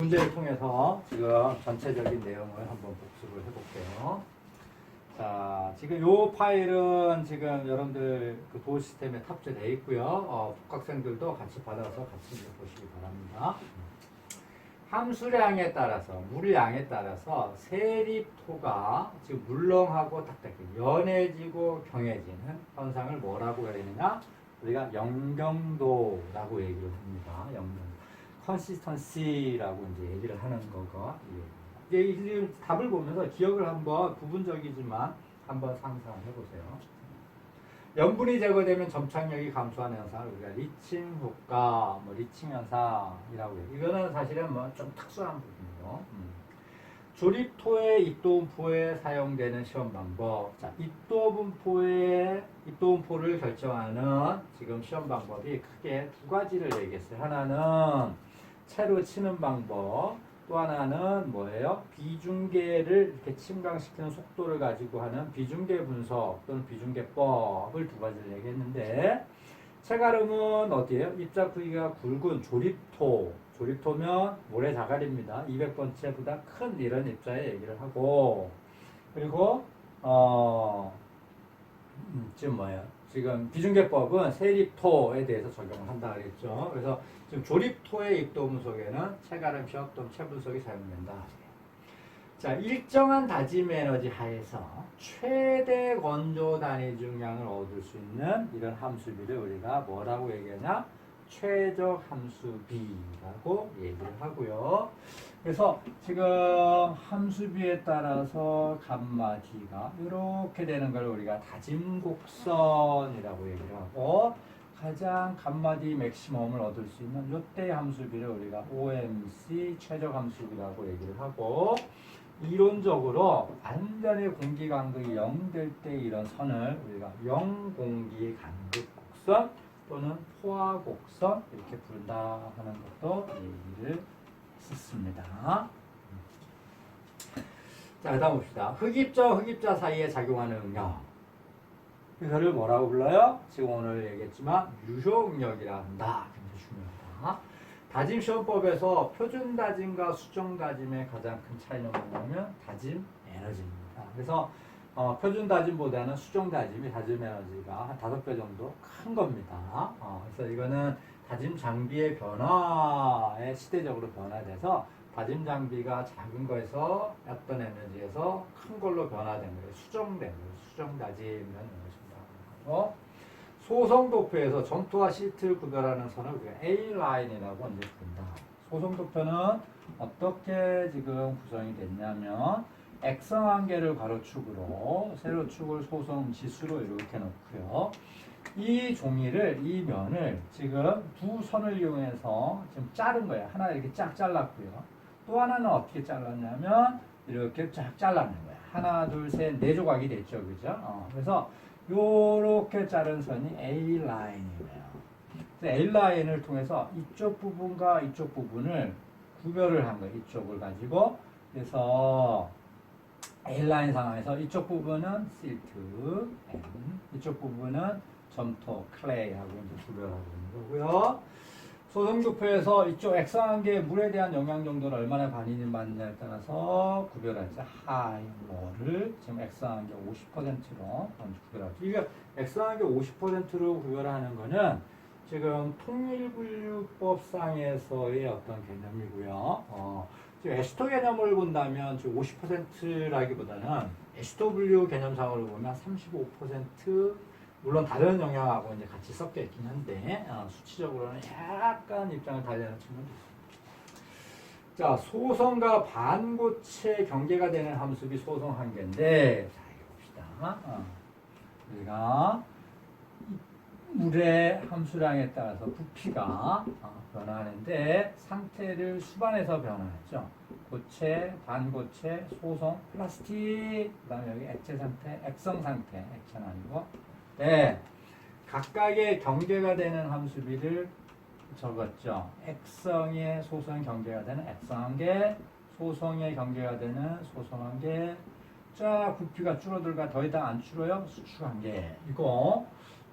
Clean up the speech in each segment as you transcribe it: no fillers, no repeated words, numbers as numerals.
문제를 통해서 지금 전체적인 내용을 한번 복습을 해볼게요. 자, 지금 요 파일은 지금 여러분들 그 도어 시스템에 탑재되어 있고요. 복학생들도 같이 받아서 같이 이제 보시기 바랍니다. 함수량에 따라서, 물량에 따라서 세립토가 지금 물렁하고 딱딱해, 연해지고 경해지는 현상을 뭐라고 해야 되느냐? 우리가 영경도라고 얘기를 합니다. 영경도. 컨시스턴시라고 이제 얘기를 하는 거가 이제 답을 보면서 기억을 한번 부분적이지만 한번 상상을 해보세요. 염분이 제거되면 점착력이 감소하는 현상을 우리가 리칭 효과, 리칭 현상이라고 해요. 이거는 사실은 좀 특수한 부분이요. 조립토의 입도분포에 사용되는 시험 방법. 자, 입도분포를 결정하는 지금 시험 방법이 크게 두 가지를 얘기했어요. 하나는 채로 치는 방법, 또 하나는 뭐예요? 비중계를 이렇게 침강시키는 속도를 가지고 하는 비중계 분석 또는 비중계법을 두 가지를 얘기했는데, 채가름은 어디예요? 입자 크기가 굵은 조립토면 모래자갈입니다. 200번째보다 큰 이런 입자의 얘기를 하고, 그리고 지금 뭐예요? 지금 비중계법은 세립토에 대해서 적용을 한다 그랬죠. 그래서 지금 조립토의 입도 분석에는 채가름 시험 또는 채분석이 사용된다. 자, 일정한 다짐 에너지 하에서 최대 건조 단위 중량을 얻을 수 있는 이런 함수비를 우리가 뭐라고 얘기하냐? 최적 함수비라고 얘기를 하고요. 그래서 지금 함수비에 따라서 감마 D가 이렇게 되는 걸 우리가 다짐곡선이라고 얘기를 하고, 가장 감마 D 맥시멈을 얻을 수 있는 이때의 함수비를 우리가 OMC 최적 함수비라고 얘기를 하고, 이론적으로 완전히 공기 간극이 0 될 때 이런 선을 우리가 영공기 간극 곡선 또는 포화 곡선 이렇게 부른다 하는 것도 얘기를 했습니다. 자, 그 다음 봅시다. 흑입자와 흑입자 사이에 작용하는 응력. 이거를 뭐라고 불러요? 지금 오늘 얘기했지만 유효 응력이라 한다. 굉장히 중요하다. 다짐 시험법에서 표준 다짐과 수정 다짐의 가장 큰 차이는 뭐냐면 다짐 에너지입니다. 그래서 표준 다짐보다는 수정 다짐이 다짐 에너지가 한 5배 정도 큰 겁니다. 그래서 이거는 다짐 장비의 변화에 시대적으로 변화돼서 다짐 장비가 작은 거에서 어떤 에너지에서 큰 걸로 변화된 거예요. 수정된 거예요. 수정 다짐이라는 것입니다. 소성 도표에서 점토와 시트를 구별하는 선을 우리가 A 라인이라고 이제 부른다. 소성 도표는 어떻게 지금 구성이 됐냐면 X선 한 개를 가로축으로 세로축을 소성 지수로 이렇게 놓고요. 이 종이를, 이 면을 지금 두 선을 이용해서 지금 자른 거예요. 하나 이렇게 쫙 잘랐고요. 또 하나는 어떻게 잘랐냐면 이렇게 쫙 잘라낸 거예요. 하나, 둘, 셋, 네 조각이 됐죠. 그죠? 그래서 요렇게 자른 선이 A 라인이에요. A 라인을 통해서 이쪽 부분과 이쪽 부분을 구별을 한 거예요. 이쪽을 가지고. 그래서 A 라인 상황에서 이쪽 부분은 실트, 이쪽 부분은 점토, 클레이하고 이제 구별하고 있는 거고요. 소성도표에서 이쪽 X한계의 물에 대한 영향 정도를 얼마나 받느냐에 따라서 구별하죠. 하이, 로를 지금 X한계 50%로 구별하죠. 이게 X한계 50%로 구별하는 거는 지금 통일분류법상에서의 어떤 개념이고요. 지금 에스토 개념을 본다면 지금 50%라기보다는 SW 개념상으로 보면 35%, 물론 다른 영향하고 이제 같이 섞여 있긴 한데 수치적으로는 약간 입장을 달리하는 측면도 있습니다. 자, 소성과 반고체 경계가 되는 함수비 소성 한계인데, 자, 이거 봅시다. 우리가 물의 함수량에 따라서 부피가 변화하는데 상태를 수반해서 변화하죠. 고체, 반고체, 소성, 플라스틱, 그 다음에 여기 액체 상태, 액성 상태, 액체는 아니고, 네, 각각의 경계가 되는 함수비를 적었죠. 액성의 소성 경계가 되는 액성 한계, 소성의 경계가 되는 소성 한계, 쫙 부피가 줄어들까 더 이상 안 줄어요. 수축 한계. 이거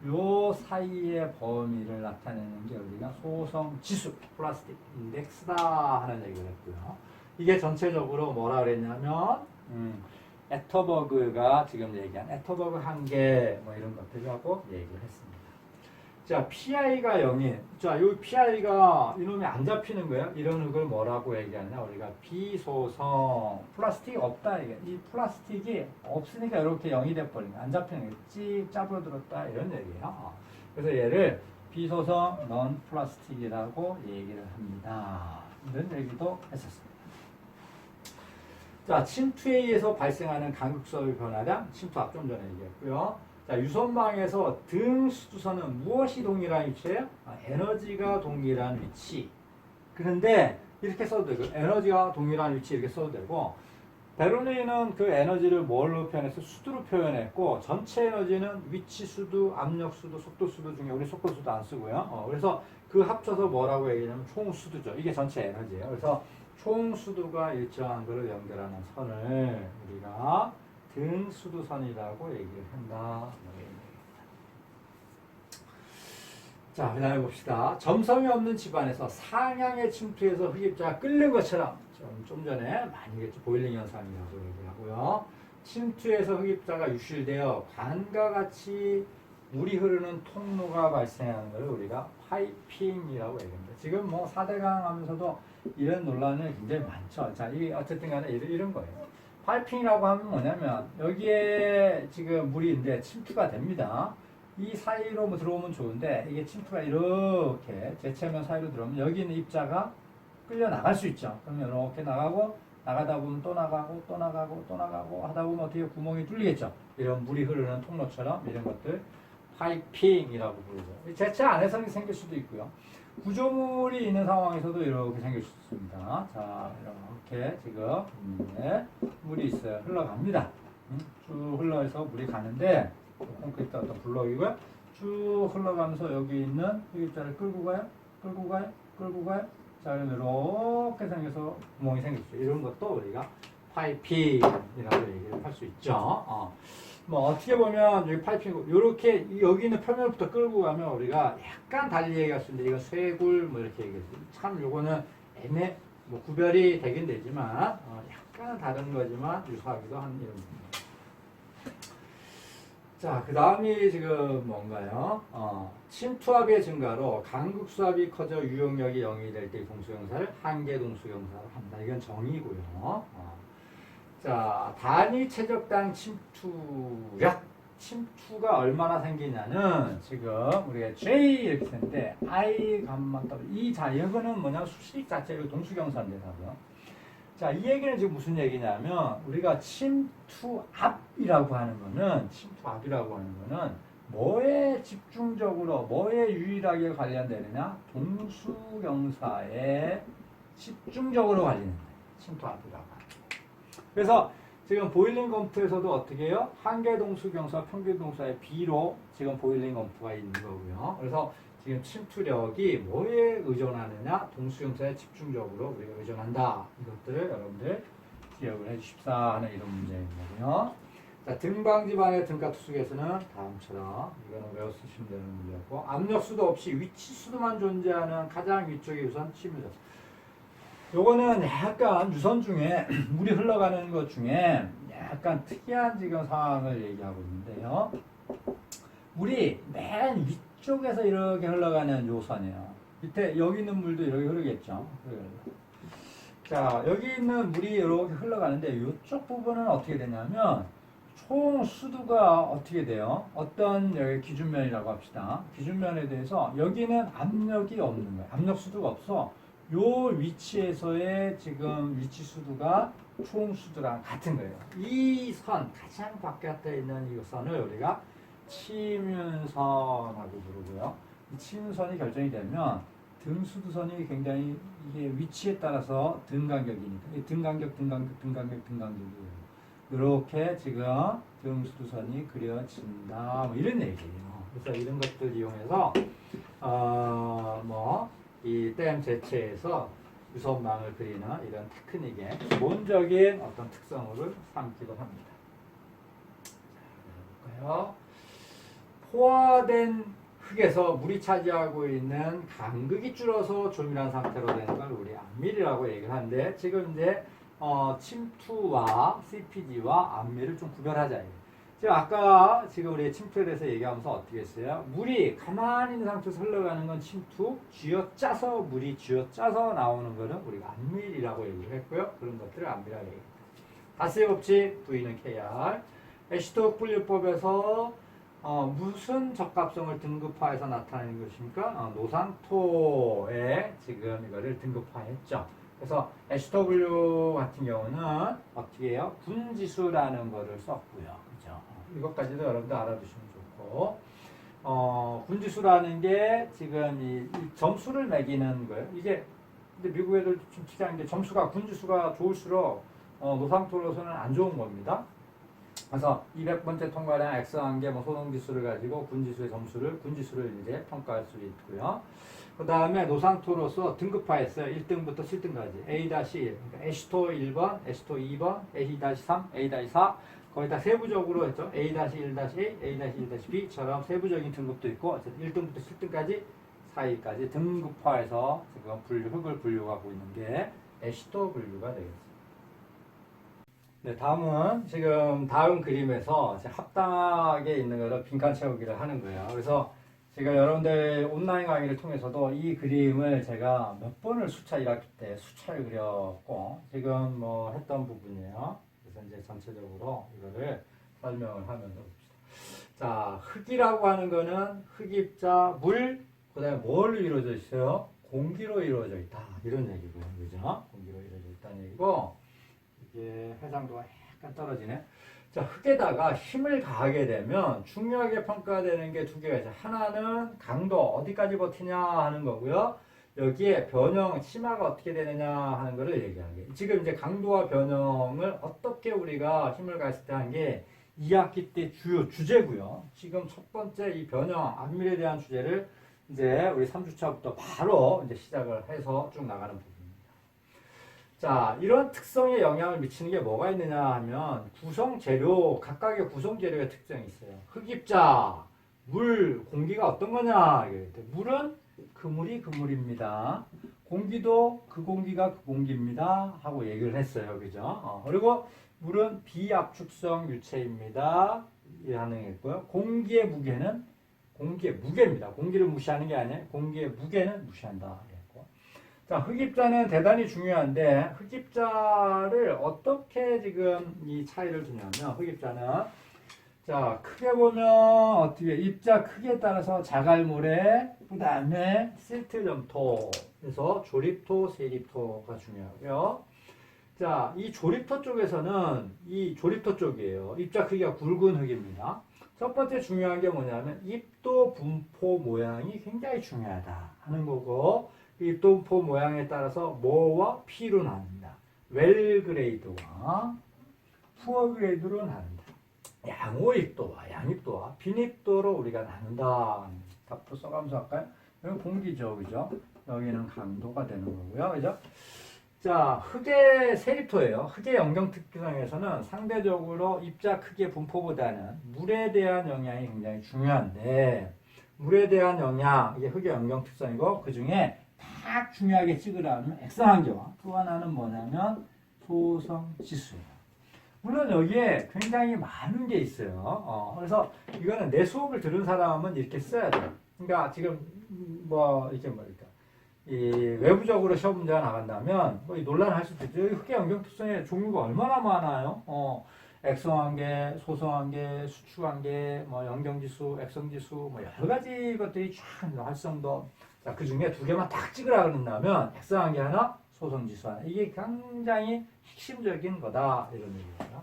요 사이의 범위를 나타내는 게 우리가 소성 지수, 플라스틱 인덱스다 하는 얘기를 했고요. 이게 전체적으로 뭐라 그랬냐면, 애터버그가 지금 얘기한 애터버그 한계 뭐 이런 것들하고 얘기를 했습니다. 자, PI가 0인, 자, 요 PI가 이놈이 안 잡히는 거예요. 이런 걸 뭐라고 얘기하냐? 우리가 비소성, 플라스틱이 없다. 이게. 이 플라스틱이 없으니까 이렇게 0이 돼버린 거야. 안 잡히는 거야. 찍 짜부들었다. 이런 얘기예요. 그래서 얘를 비소성 넌 플라스틱이라고 얘기를 합니다. 이런 얘기도 했었습니다. 자, 침투에 의해서 발생하는 간극수압의 변화량, 침투압 좀 전에 얘기했고요. 자, 유선망에서 등 수두선은 무엇이 동일한 위치예요? 에너지가 동일한 위치. 그런데 이렇게 써도 되고, 에너지가 동일한 위치 이렇게 써도 되고, 베르니는 그 에너지를 뭘로 표현해서 수두로 표현했고, 전체 에너지는 위치 수두, 압력 수두, 속도 수두 중에 우리 속도 수두 안 쓰고요. 그래서 그 합쳐서 뭐라고 얘기하냐면 총 수두죠. 이게 전체 에너지예요. 그래서 총 수두가 일정한 것을 연결하는 선을 우리가 등 수두선이라고 얘기를 한다. 자, 그 다음에 봅시다. 점성이 없는 집안에서 상향의 침투에서 흡입자가 끓는 것처럼 좀 전에 많이 얘기했죠. 보일링 현상이라고 얘기하고요. 침투에서 흡입자가 유실되어 관과 같이 물이 흐르는 통로가 발생하는 것을 우리가 파이핑이라고 얘기합니다. 지금 뭐 4대강 하면서도 이런 논란이 굉장히 많죠. 자, 이 어쨌든 간에 이런 거예요. 파이핑이라고 하면 뭐냐면 여기에 지금 물인데 침투가 됩니다. 이 사이로 뭐 들어오면 좋은데 이게 침투가 이렇게 제체면 사이로 들어오면 여기 있는 입자가 끌려 나갈 수 있죠. 그러면 이렇게 나가고 나가다 보면 또 나가고 또 나가고 또 나가고 하다 보면 어떻게 구멍이 뚫리겠죠. 이런 물이 흐르는 통로처럼 이런 것들 파이핑이라고 부르죠. 제체 안에서 생길 수도 있고요. 구조물이 있는 상황에서도 이렇게 생길 수 있습니다. 자, 이렇게 지금 물이 있어요. 흘러갑니다. 쭉 흘러서 물이 가는데 콘크리트 어떤 블럭이고요. 쭉 흘러가면서 여기 있는 흡입자를 끌고 가요. 끌고 가요. 끌고 가요. 자, 그러면 이렇게 생겨서 구멍이 생겼죠. 이런 것도 우리가 파이핑이라고 얘기를 할 수 있죠. 뭐 어떻게 보면 여기 파이핑 이렇게 여기 있는 표면부터 끌고 가면 우리가 약간 달리 얘기할 수 있는데 이거 쇄골 뭐 이렇게 얘기했어요. 참 요거는 뭐 구별이 되긴 되지만 약간 다른 거지만 유사하기도 한 이런 겁니다. 자, 그 다음이 지금 뭔가요? 침투압의 증가로 간극수압이 커져 유용력이 0이 될 때 동수경사를 한계 동수경사로 합니다. 이건 정의고요. 자, 단위 최적당 침투력. 침투가 얼마나 생기냐는 지금 우리가 J 이렇게 쓰는데 I 값만 따로 이거는 뭐냐 수식 자체가 동수경사인데 답은. 자, 이 얘기는 지금 무슨 얘기냐면 우리가 침투압이라고 하는 거는 뭐에 집중적으로 뭐에 유일하게 관련되느냐 동수경사에 집중적으로 관련된다. 침투압이라고 하는 거. 그래서 지금 보일링 검프에서도 어떻게 해요? 한계 동수경사, 평균 동사의 비로 지금 보일링 검프가 있는 거고요. 그래서 지금 침투력이 뭐에 의존하느냐? 동수경사에 집중적으로 우리가 의존한다. 이것들을 여러분들 기억을 해주십사 하는 이런 문제인 거고요. 자, 등방지반의 등가투숙에서는 다음처럼 이거는 외워쓰시면 되는 문제였고 압력수도 없이 위치수도만 존재하는 가장 위쪽의 유선 침유전. 요거는 약간 유선 중에 물이 흘러가는 것 중에 약간 특이한 지금 상황을 얘기하고 있는데요. 물이 맨 위쪽에서 이렇게 흘러가는 요선이에요. 밑에 여기 있는 물도 이렇게 흐르겠죠. 자, 여기 있는 물이 이렇게 흘러가는데 이쪽 부분은 어떻게 되냐면 총 수두가 어떻게 돼요? 어떤 여기 기준면이라고 합시다. 기준면에 대해서 여기는 압력이 없는 거예요. 압력 수두가 없어. 요 위치에서의 지금 위치 수두가 총 수두랑 같은 거예요. 이 선, 가장 바깥에 있는 이 선을 우리가 치문선하고 부르고요. 이 치문선이 결정이 되면 등수두선이 굉장히 이게 위치에 따라서 등간격이니까 이 등간격 이렇게 지금 등수두선이 그려진다. 뭐 이런 얘기예요. 그래서 이런 것들 이용해서 이 댐 제체에서 유선망을 그리는 이런 테크닉의 기본적인 어떤 특성을 삼기도 합니다. 자, 볼까요? 포화된 흙에서 물이 차지하고 있는 간극이 줄어서 조밀한 상태로 되는 걸 우리 암밀이라고 얘기를 하는데, 지금 이제 침투와 CPG와 암밀을 좀 구별하자. 지금 아까 지금 우리 침투에 대해서 얘기하면서 어떻게 했어요? 물이 가만히 있는 상태에서 흘러가는 건 침투, 쥐어짜서 물이 쥐어짜서 나오는 거는 우리가 암밀이라고 얘기를 했고요. 그런 것들을 암밀이라고 얘기합니다. 다스의 법칙, V는 KR. 애시톡 분류법에서 무슨 적합성을 등급화해서 나타내는 것입니까? 노상토에 지금 이거를 등급화했죠. 그래서 SW 같은 경우는 어떻게 해요? 군지수라는 거를 썼고요. 그죠? 이것까지도 여러분들 알아두시면 좋고, 군지수라는 게 지금 이 점수를 매기는 거예요. 이게 근데 미국 애들 좀 특이한 게 점수가 군지수가 좋을수록 노상토로서는 안 좋은 겁니다. 그래서 200번째 통과량 X한계 소동지수를 가지고 군지수의 점수를, 군지수를 이제 평가할 수 있고요. 그 다음에 노상토로서 등급화했어요. 1등부터 7등까지. A-1, 그러니까 A시토 1번, A시토 2번, A-3, A-4, 거의 다 세부적으로 했죠. A-1-A, A-1-B처럼 세부적인 등급도 있고, 1등부터 7등까지, 4위까지 등급화해서 지금 흙을 분류하고 있는 게 A시토 분류가 되겠습니다. 네, 다음은 지금 다음 그림에서 합당하게 있는 거를 빈칸 채우기를 하는 거예요. 그래서 제가 여러분들 온라인 강의를 통해서도 이 그림을 제가 몇 번을 수차 1학기 때 수차를 그렸고, 지금 뭐 했던 부분이에요. 그래서 이제 전체적으로 이거를 설명을 하면서 봅시다. 자, 흙이라고 하는 거는 흙입자, 물, 그 다음에 뭘로 이루어져 있어요? 공기로 이루어져 있다. 이런 얘기고요. 그죠? 공기로 이루어져 있다는 얘기고, 이게 해상도가 약간 떨어지네. 자, 흙에다가 힘을 가하게 되면 중요하게 평가되는 게 두 개가 있어요. 하나는 강도, 어디까지 버티냐 하는 거고요. 여기에 변형, 치마가 어떻게 되느냐 하는 거를 얘기하는 게. 지금 이제 강도와 변형을 어떻게 우리가 힘을 가했을 때 한 게 2학기 때 주요 주제고요. 지금 첫 번째 이 변형, 암밀에 대한 주제를 이제 우리 3주차부터 바로 이제 시작을 해서 쭉 나가는 부분. 자, 이런 특성에 영향을 미치는 게 뭐가 있느냐 하면 구성 재료, 각각의 구성 재료의 특징이 있어요. 흙입자, 물, 공기가 어떤 거냐? 물은 그 물이 그 물입니다. 공기도 그 공기가 그 공기입니다. 하고 얘기를 했어요. 그죠? 그리고 물은 비압축성 유체입니다. 가능했고요. 공기의 무게는 공기의 무게입니다. 공기를 무시하는 게 아니에요. 공기의 무게는 무시한다. 자, 흙입자는 대단히 중요한데, 흙입자를 어떻게 지금 이 차이를 두냐면, 흙입자는, 자, 크게 보면, 어떻게, 입자 크기에 따라서 자갈모래, 그 다음에 실트점토, 그래서 조립토, 세립토가 중요하고요. 자, 이 조립토 쪽에서는, 이 조립토 쪽이에요. 입자 크기가 굵은 흙입니다. 첫 번째 중요한 게 뭐냐면, 입도 분포 모양이 굉장히 중요하다 하는 거고, 이 입도분포 모양에 따라서 뭐와 P로 나눕니다. 웰 그레이드와 푸어 그레이드로 나눈다. 양호입도와 양입도와 빈입도로 우리가 나눈다. 답도 써가면서 할까요? 여기 공기죠, 그죠? 여기는 강도가 되는 거고요, 그죠? 자, 흙의 세립토예요. 흙의 영경 특성에서는 상대적으로 입자 크기의 분포보다는 물에 대한 영향이 굉장히 중요한데, 물에 대한 영향, 이게 흙의 영경 특성이고, 그 중에 딱 중요하게 찍으라면 액상환경화, 또 하나는 뭐냐면 소성지수예요. 물론 여기에 굉장히 많은 게 있어요. 그래서 이거는 내 수업을 들은 사람은 이렇게 써야 돼요. 그러니까 지금 이렇게 이 외부적으로 시험 문제가 나간다면 논란할 수도 있죠. 흙의 영경 특성의 종류가 얼마나 많아요. 액성환계, 소성환계, 수축환계, 영경지수, 액성지수, 여러 가지 것들이 쫙 활성도. 자, 그 중에 두 개만 딱 찍으라 그런다면 액상환계 하나, 소성지수 하나. 이게 굉장히 핵심적인 거다. 이런 얘기예요.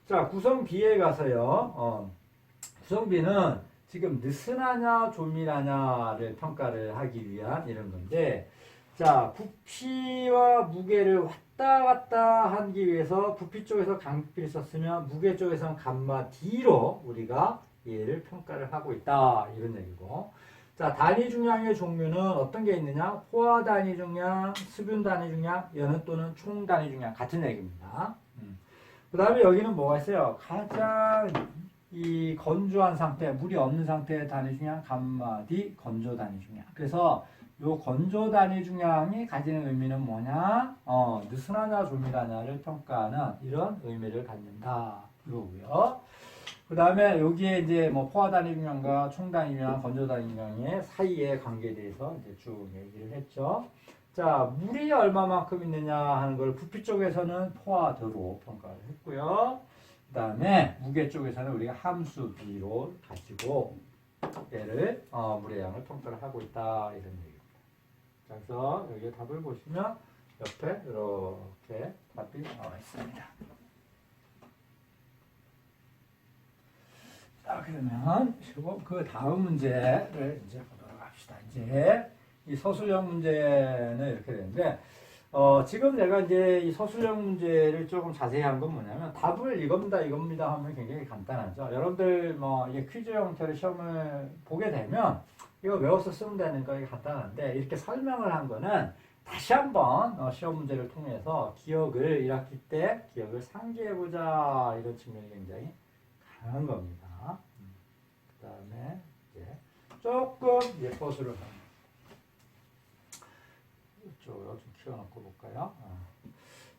자, 구성비에 가서요. 구성비는 지금 느슨하냐, 조밀하냐를 평가를 하기 위한 이런 건데, 자, 부피와 무게를 왔다 갔다 하기 위해서 부피 쪽에서 강비를 썼으면 무게 쪽에서는 감마 D로 우리가 얘를 평가를 하고 있다. 이런 얘기고. 자, 단위 중량의 종류는 어떤 게 있느냐? 포화 단위 중량, 수분 단위 중량, 연은 또는 총 단위 중량 같은 얘기입니다. 그 다음에 여기는 뭐가 있어요? 가장 이 건조한 상태, 물이 없는 상태의 단위 중량 감마 D 건조 단위 중량. 그래서 요 건조 단위 중량이 가지는 의미는 뭐냐? 느슨하냐 조밀하냐를 평가하는 이런 의미를 갖는다. 이거고요. 그 다음에 여기에 이제 뭐 포화 단위 중량과 총 단위 중량, 건조 단위 중량의 사이의 관계에 대해서 이제 쭉 얘기를 했죠. 자, 물이 얼마만큼 있느냐 하는 걸 부피 쪽에서는 포화도로 평가를 했고요. 그 다음에 무게 쪽에서는 우리가 함수 B로 가지고 얘를 물의 양을 평가를 하고 있다 이런 얘기입니다. 그래서 여기 답을 보시면 옆에 이렇게 답이 나와 있습니다. 자, 그러면 그 다음 문제를 이제 보도록 합시다. 이제 이 서술형 문제는 이렇게 되는데, 지금 내가 이제 이 서술형 문제를 조금 자세히 한 건 뭐냐면, 답을 이겁니다 하면 굉장히 간단하죠. 여러분들 뭐, 이게 퀴즈 형태로 시험을 보게 되면, 이거 외워서 쓰면 되는 거 간단한데, 이렇게 설명을 한 거는 다시 한번 시험 문제를 통해서 기억을 1학기 때 기억을 상기해보자 이런 측면이 굉장히 강한 겁니다. 그 다음에 이제 조금 서술을 합니다. 이쪽으로 좀 키워놓고 볼까요?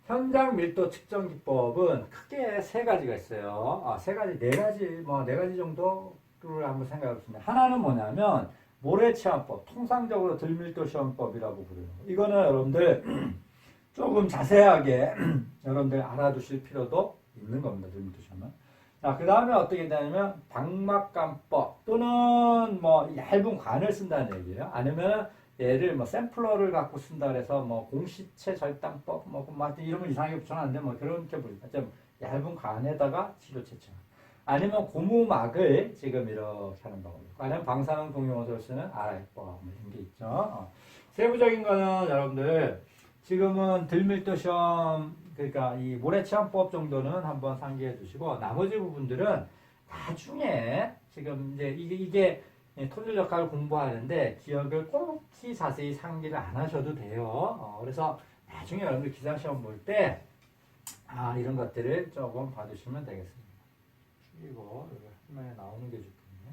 현장 밀도 측정 기법은 크게 세 가지가 있어요. 네 가지 정도를 한번 생각해 보겠습니다. 하나는 뭐냐면 모래 체험법, 통상적으로 들밀도 시험법이라고 부르는 거. 이거는 여러분들 조금 자세하게 여러분들 알아두실 필요도 있는 겁니다. 들밀도 시험은. 자, 그 다음에 어떻게 되냐면 방막관법 또는 뭐 얇은 관을 쓴다는 얘기예요. 아니면 얘를 뭐 샘플러를 갖고 쓴다 그래서 뭐 공시체 절단법 뭐 이런 거 이상하게 붙여놨는데 뭐 그렇게 부르니까 좀 얇은 관에다가 치료 채취. 아니면 고무막을 지금 이렇게 하는 방법이고, 아니면 방사능 동용어를 쓰는 RF법 뭐 이런 게 있죠. 세부적인 거는 여러분들 지금은 들밀도 시험, 그러니까 이 모래 체험법 정도는 한번 상기해 두시고, 나머지 부분들은 나중에 지금 이제 이게 토질 역학을 공부하는데 기억을 꼭히 자세히 상기를 안 하셔도 돼요. 그래서 나중에 여러분들 기상시험 볼 때 이런 것들을 조금 봐주시면 되겠습니다. 이거 화면에 나오는 게 좋겠네.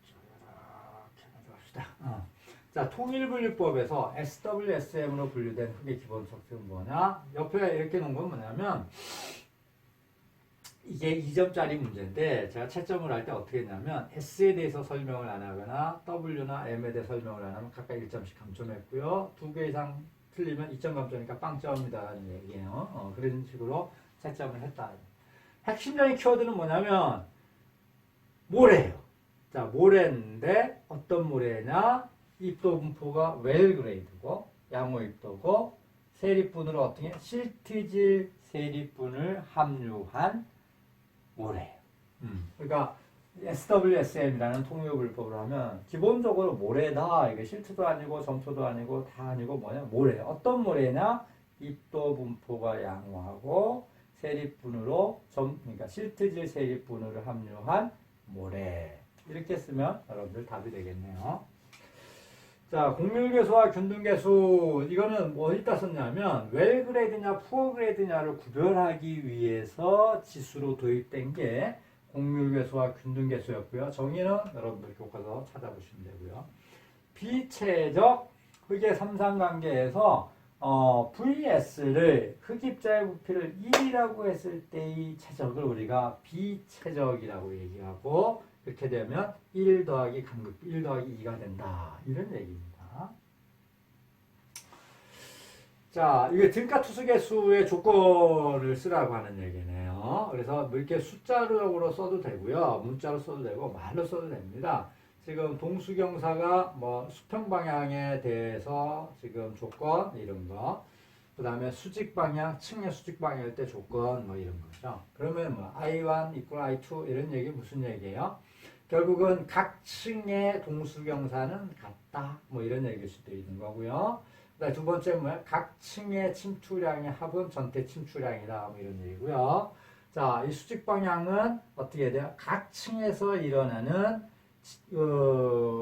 이렇게 가져갑시다. 자, 통일분류법에서 SWSM으로 분류된 흙의 기본 속성은 뭐냐? 옆에 이렇게 놓은 건 뭐냐면 이게 2점짜리 문제인데 제가 채점을 할 때 어떻게 했냐면 S에 대해서 설명을 안 하거나 W나 M에 대해 설명을 안 하면 각각 1점씩 감점했고요. 2개 이상 틀리면 2점 감점이니까 빵점이다라는 얘기예요. 그런 식으로 채점을 했다. 핵심적인 키워드는 뭐냐면 모래예요. 자, 모래인데 어떤 모래냐? 입도 분포가 웰그레이드고 양호 입도고 세리분으로 어떻게 실트질 세리분을 함유한 모래예요. 그러니까 SWSM이라는 통일분류법을 하면 기본적으로 모래다. 이게 실트도 아니고 점토도 아니고 다 아니고 뭐냐? 모래. 어떤 모래냐? 입도 분포가 양호하고 세리분으로 그러니까 실트질 세리분을 함유한 모래. 이렇게 쓰면 여러분들 답이 되겠네요. 자, 곡률계수와 균등계수, 이거는 어디다 썼냐면 웰그레이드냐 푸어그레이드냐를 구별하기 위해서 지수로 도입된 게 곡률계수와 균등계수였고요. 정의는 여러분들 교과서 찾아보시면 되고요. 비체적 흙의 삼상관계에서 VS를 흙입자의 부피를 1이라고 했을 때의 체적을 우리가 비체적이라고 얘기하고, 이렇게 되면 1 더하기 간극 1 더하기 2가 된다. 이런 얘기입니다. 자, 이게 등가투수계수의 조건을 쓰라고 하는 얘기네요. 그래서 이렇게 숫자로 써도 되고요. 문자로 써도 되고 말로 써도 됩니다. 지금 동수경사가 뭐 수평 방향에 대해서 지금 조건 이런 거, 그 다음에 수직 방향, 층의 수직 방향일 때 조건 뭐 이런 거죠. 그러면 뭐 I1 equal I2 이런 얘기 무슨 얘기예요? 결국은 각 층의 동수경사는 같다. 뭐 이런 얘기일 수도 있는 거고요. 그다음에 두 번째 뭐야? 각 층의 침투량의 합은 전체 침투량이다. 뭐 이런 얘기고요. 자, 이 수직 방향은 어떻게 돼요? 각 층에서 일어나는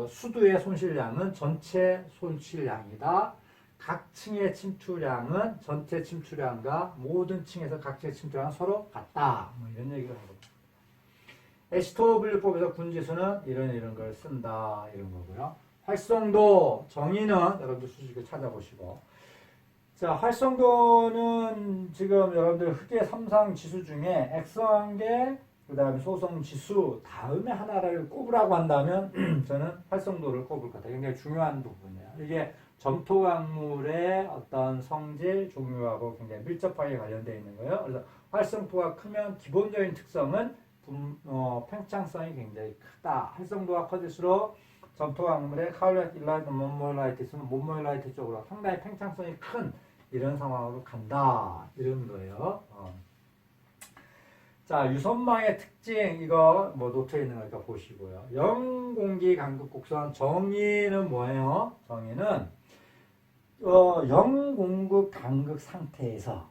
수두의 손실량은 전체 손실량이다. 각 층의 침투량은 전체 침투량과 모든 층에서 각층의 침투량은 서로 같다. 뭐 이런 얘기를 하고. H2O분류법에서 군지수는 이런 걸 쓴다 이런 거고요. 활성도 정의는 여러분들 수식을 찾아보시고, 자, 활성도는 지금 여러분들 흑의 3상 지수 중에 액성계, 그 다음에 소성 지수 다음에 하나를 꼽으라고 한다면 저는 활성도를 꼽을 것 같아요. 굉장히 중요한 부분이에요. 이게 점토 강물의 어떤 성질, 종류하고 굉장히 밀접하게 관련되어 있는 거예요. 그래서 활성도가 크면 기본적인 특성은 팽창성이 굉장히 크다. 활성도가 커질수록 점토 강물의 카울렛 일라이트 몬모일라이트는 몬모일라이트 쪽으로 상당히 팽창성이 큰 이런 상황으로 간다. 이런 거예요. 자, 유선망의 특징 이거 뭐 노트에 있는 거니까 보시고요. 영공기 간극 곡선 정의는 뭐예요? 정의는 영공급 간극 상태에서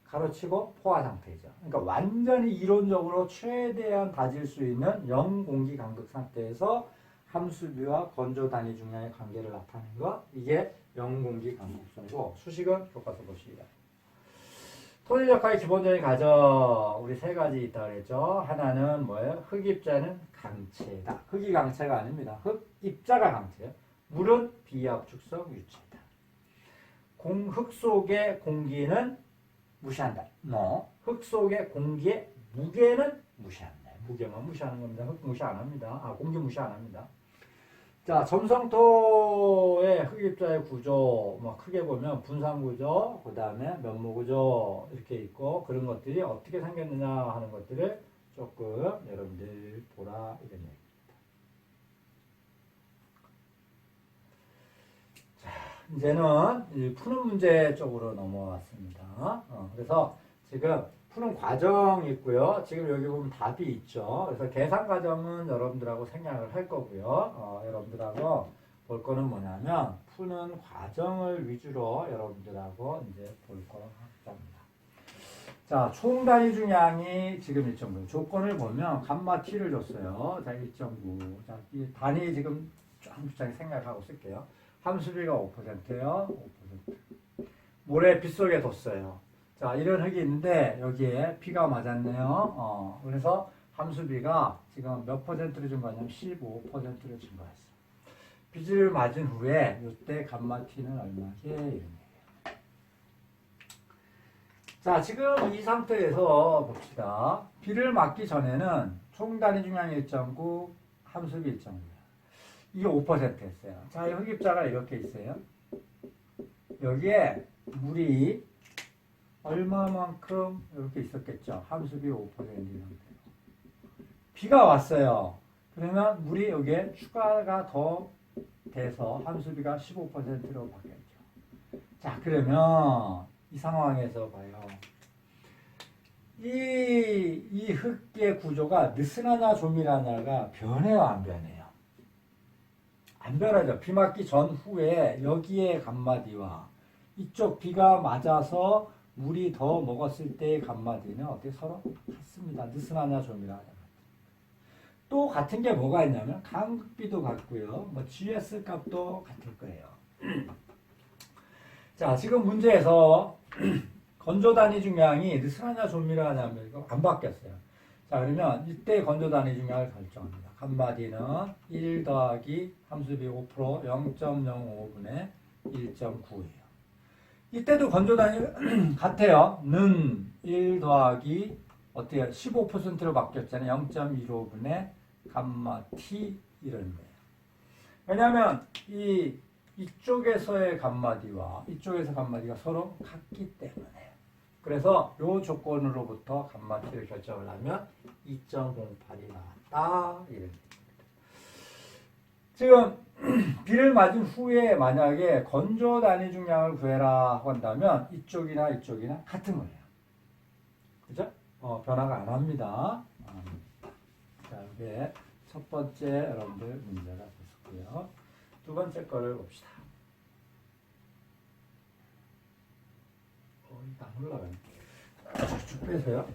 가로치고 포화 상태죠. 그러니까 완전히 이론적으로 최대한 다질 수 있는 영공기 간극 상태에서 함수비와 건조 단위 중량의 관계를 나타내는 거, 이게 영공기 간극성이고, 수식은 교과서 보시기다. 토지적화의 기본적인 과정, 우리 세 가지 있다고 그랬죠. 하나는 뭐예요? 흑입자는 강체다. 흑이 강체가 아닙니다. 흑입자가 강체예요. 물은 비압축성 유체다. 흑 속의 공기는 무시한다. 흑 속의 공기의 무게는 무시한다. 무게만 무시하는 겁니다. 흑 무시 안 합니다. 공기 무시 안 합니다. 자, 점성토의 흑입자의 구조, 뭐 크게 보면 분산구조, 그 다음에 면모구조 이렇게 있고, 그런 것들이 어떻게 생겼느냐 하는 것들을 조금 여러분들 보라 이런 얘기입니다. 자, 이제는 푸는 문제 쪽으로 넘어왔습니다. 그래서 지금 푸는 과정이 있고요. 지금 여기 보면 답이 있죠. 그래서 계산 과정은 여러분들하고 생략을 할 거고요. 여러분들하고 볼 거는 뭐냐면 푸는 과정을 위주로 여러분들하고 이제 볼 거랍니다. 자, 총 단위 중량이 지금 1.9. 조건을 보면 감마 t를 줬어요. 자, 1.9. 자, 이 단위 지금 쫙쫙 생략하고 쓸게요. 함수비가 5%예요. 5%. 모래 빗속에 뒀어요. 자, 이런 흙이 있는데 여기에 B가 맞았네요. 그래서 함수비가 지금 몇 퍼센트를 준 거냐면 15%를 준 거였어. B를 맞은 후에 이때 감마 T는 얼마게? 이런 얘기예요. 자, 지금 이 상태에서 봅시다. B를 맞기 전에는 총 단위 중량 1.9, 함수비 1.9. 이게 5%였어요. 자, 이 흑입자가 이렇게 있어요. 여기에 물이 얼마만큼 이렇게 있었겠죠. 함수비 5%인 상태로. 비가 왔어요. 그러면 물이 여기에 추가가 더 돼서 함수비가 15%로 바뀌었죠. 자, 그러면 이 상황에서 봐요. 이 흙의 구조가 느슨하냐 조밀하냐가 변해요, 안 변해요? 안 변하죠. 비 맞기 전후에 여기에 감마디와 이쪽 비가 맞아서 물이 더 먹었을 때의 감마디는 어떻게 서로 같습니다. 느슨하냐 조밀하냐. 또 같은 게 뭐가 있냐면 간극비도 같고요. 뭐 GS 값도 같을 거예요. 자, 지금 문제에서 건조 단위 중량이 느슨하냐 조밀하냐면 이거 안 바뀌었어요. 자, 그러면 이때 건조 단위 중량을 결정합니다. 감마디는 1 더하기 함수비 5% 0.05분의 1.9예요. 이때도 건조 단위 같아요. 는 1 더하기 어때요? 15%로 바뀌었잖아요. 0.15분의 감마 t 이런 거예요. 왜냐하면 이쪽에서의 감마디와 이쪽에서 감마디가 서로 같기 때문에. 그래서 이 조건으로부터 감마 t를 결정을 하면 2.08이 나왔다 이런 얘기입니다. 지금 비를 맞은 후에 만약에 건조 단위 중량을 구해라 하고 한다면 이쪽이나 이쪽이나 같은 거예요. 그죠? 변화가 안 합니다. 자, 이게 첫 번째 여러분들 문제가 됐고요. 두 번째 거를 봅시다. 이거 안 올라가네. 쭉 빼세요.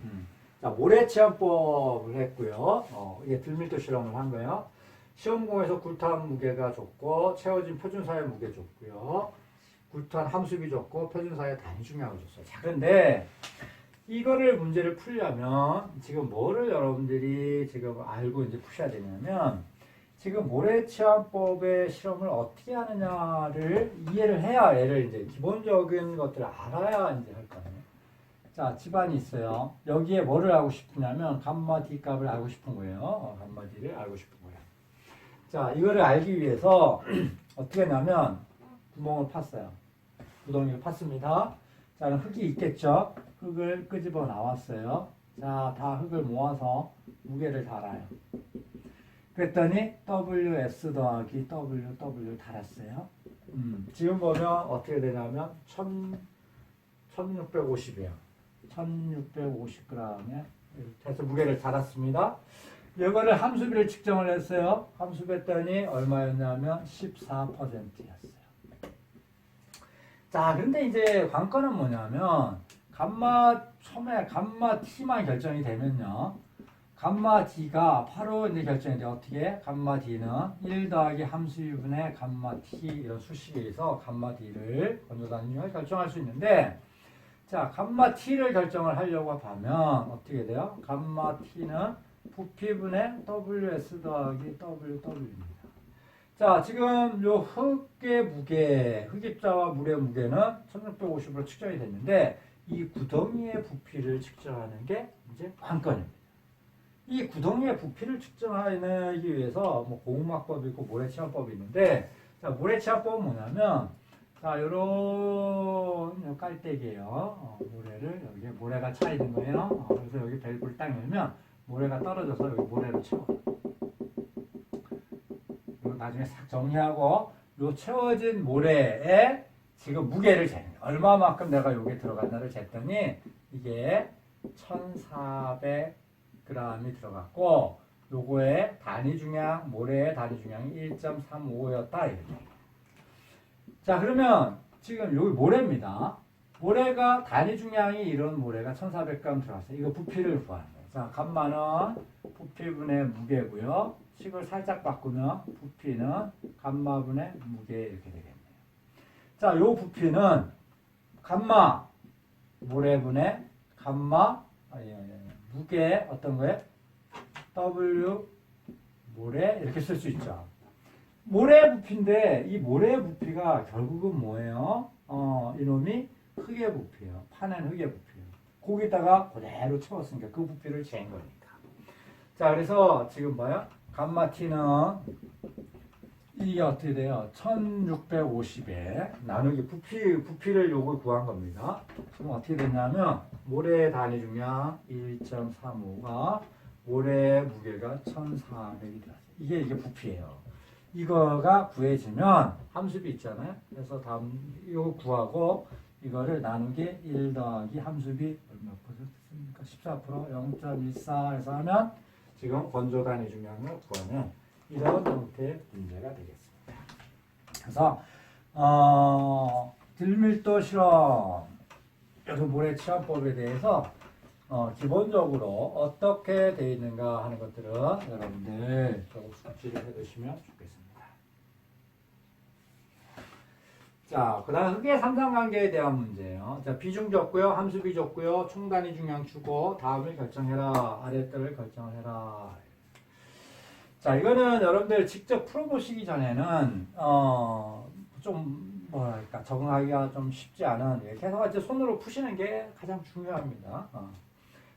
자, 모래 체험법을 했고요. 이게 들밀도 실험을 한 거예요. 시험공에서 굴탄 무게가 줬고 채워진 표준사의 무게 줬고요. 굴탄 함수비 줬고 표준사의 단위 중량을 줬어요. 자, 그런데 이거를 문제를 풀려면 지금 뭐를 여러분들이 지금 알고 이제 푸셔야 되냐면 지금 모래치환법의 실험을 어떻게 하느냐를 이해를 해야 얘를 이제 기본적인 것들을 알아야 이제 할 거예요. 자, 집안이 있어요. 여기에 뭐를 알고 싶으냐면 감마 D 값을 알고 싶은 거예요. 감마 D를 알고 싶은 거예요. 자, 이거를 알기 위해서 어떻게 하냐면 구멍을 팠어요. 구덩이를 팠습니다. 자, 흙이 있겠죠? 흙을 끄집어 나왔어요. 자, 다 흙을 모아서 무게를 달아요. 그랬더니 WS 더하기 WW 달았어요. 지금 보면 어떻게 되냐면 1650이에요. 1650g에 해서 무게를 달았습니다. 이거를 함수비를 측정을 했어요. 함수비 했더니 얼마였냐면 14%였어요. 자, 근데 이제 관건은 뭐냐면 처음에 감마 T만 결정이 되면요. 감마 D가 바로 이제 결정이 돼. 어떻게? 감마 D는 1 더하기 함수 2분의 감마 T 이런 수식에 의해서 감마 D를 건조단위를 결정할 수 있는데 자, 감마 T를 결정을 하려고 하면 어떻게 돼요? 감마 T는 부피분의 WS 더하기 WW입니다. 자, 지금 요 흙의 무게, 흙입자와 물의 무게는 1650으로 측정이 됐는데 이 구덩이의 부피를 측정하는 게 이제 관건입니다. 이 구덩이의 부피를 측정하기 위해서 뭐 고음막법이 있고 모래치환법이 있는데 자, 모래치환법은 뭐냐면 자, 요런 깔때기예요. 모래를 여기에 모래가 차 있는 거예요. 그래서 여기 밸브를 딱 열면 모래가 떨어져서 여기 모래로 채워요. 나중에 싹 정리하고 요 채워진 모래에 지금 무게를 재는 거예요. 얼마만큼 내가 여기에 들어간다를 쟀더니 이게 1400g이 들어갔고 요거의 단위 중량, 모래의 단위 중량이 1.35였다 이렇게. 자, 그러면 지금 여기 모래입니다. 모래가 단위 중량이 이런 모래가 1400g 들어갔어요. 이거 부피를 구하는 거예요. 자, 감마는 부피분의 무게고요. 식을 살짝 바꾸면 부피는 감마분의 무게 이렇게 되겠네요. 자, 요 부피는 감마 모래분의 감마 무게 어떤 거에 W 모래 이렇게 쓸 수 있죠. 모래 부피인데 이 모래 부피가 결국은 뭐예요? 이놈이 흙의 부피예요. 파낸 흙의 부피예요. 거기다가 그대로 채웠으니까 그 부피를 재인 거니까. 자, 그래서 지금 뭐야? 감마 T는 이게 어떻게 돼요? 1650에 나누기 부피를 요걸 구한 겁니다. 그럼 어떻게 되냐면 모래 단위 중량 1.35가 모래 무게가 1400이 들어갔어요. 이게 부피예요. 이거가 구해지면 함수비 있잖아요. 그래서 다음 이거 구하고 이거를 나누기 1 더하기 함수비 몇 퍼센트입니까? 14% 0.14 해서 하면 지금 건조 단위 중량을 구하는 이런 형태의 문제가 되겠습니다. 그래서 들밀도 실험 여러 모래치환법에 대해서 기본적으로 어떻게 되어 있는가 하는 것들은 여러분들 조금 숙지를 해두시면 좋겠습니다. 자, 그 다음 흙의 삼삼관계에 대한 문제예요. 자, 비중 줬고요, 함수비 줬고요, 총 단위 중량 주고 다음을 결정해라, 아랫들을 결정해라. 자, 이거는 여러분들 직접 풀어보시기 전에는 좀 뭐랄까 적응하기가 좀 쉽지 않은 계속 이제 손으로 푸시는 게 가장 중요합니다.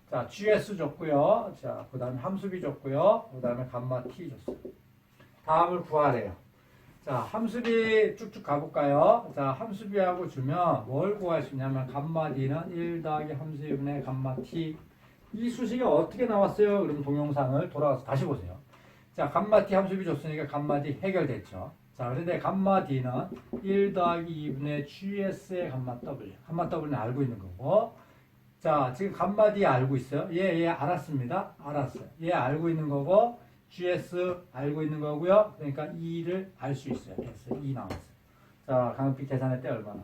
자, GS 줬고요. 자, 그 다음에 함수비 줬고요. 그 다음에 감마 T 줬어요. 다음을 구하래요. 자, 함수비 쭉쭉 가볼까요? 자, 함수비하고 주면 뭘 구할 수 있냐면 감마 D는 1 더하기 함수 2분의 감마 T. 이 수식이 어떻게 나왔어요? 그럼 동영상을 돌아가서 다시 보세요. 자, 감마 T 함수비 줬으니까 감마 D 해결됐죠. 자, 그런데 감마 D는 1 더하기 2분의 GS의 감마 W. 감마 W는 알고 있는 거고. 자, 지금 감마 D 알고 있어요? 예, 알았습니다. 알았어요. 예, 알고 있는 거고. GS 알고 있는 거고요. 그러니까 2를 알 수 있어요. S 2 나왔어요. 자, 강은빛 계산할 때 얼마나?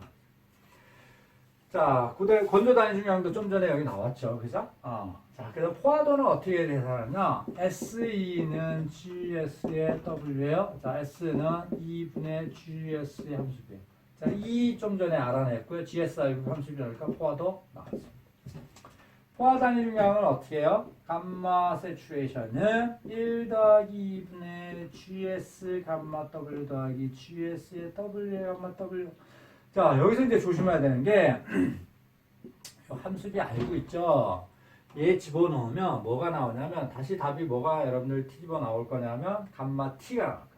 자, 건조 단위 중량도 좀 전에 여기 나왔죠. 그죠? 자, 그래서 포화도는 어떻게 계산하냐? SE는 GS의 W예요. 자, S는 2분의 GS의 함수비예요. 자, E 좀 전에 알아냈고요. GS 알고 함수비 하니까 포화도 나왔습니다. 포화 단위 중량은 어떻게 해요? 감마 세추레이션은 1 더하기 2분의 GS 감마 W 더하기 GS의 W의 감마 W. 자, 여기서 이제 조심해야 되는 게 함수비 알고 있죠? 얘 집어넣으면 뭐가 나오냐면 다시 답이 뭐가 여러분들 뒤집어 나올 거냐면 감마 T가 나올 거예요.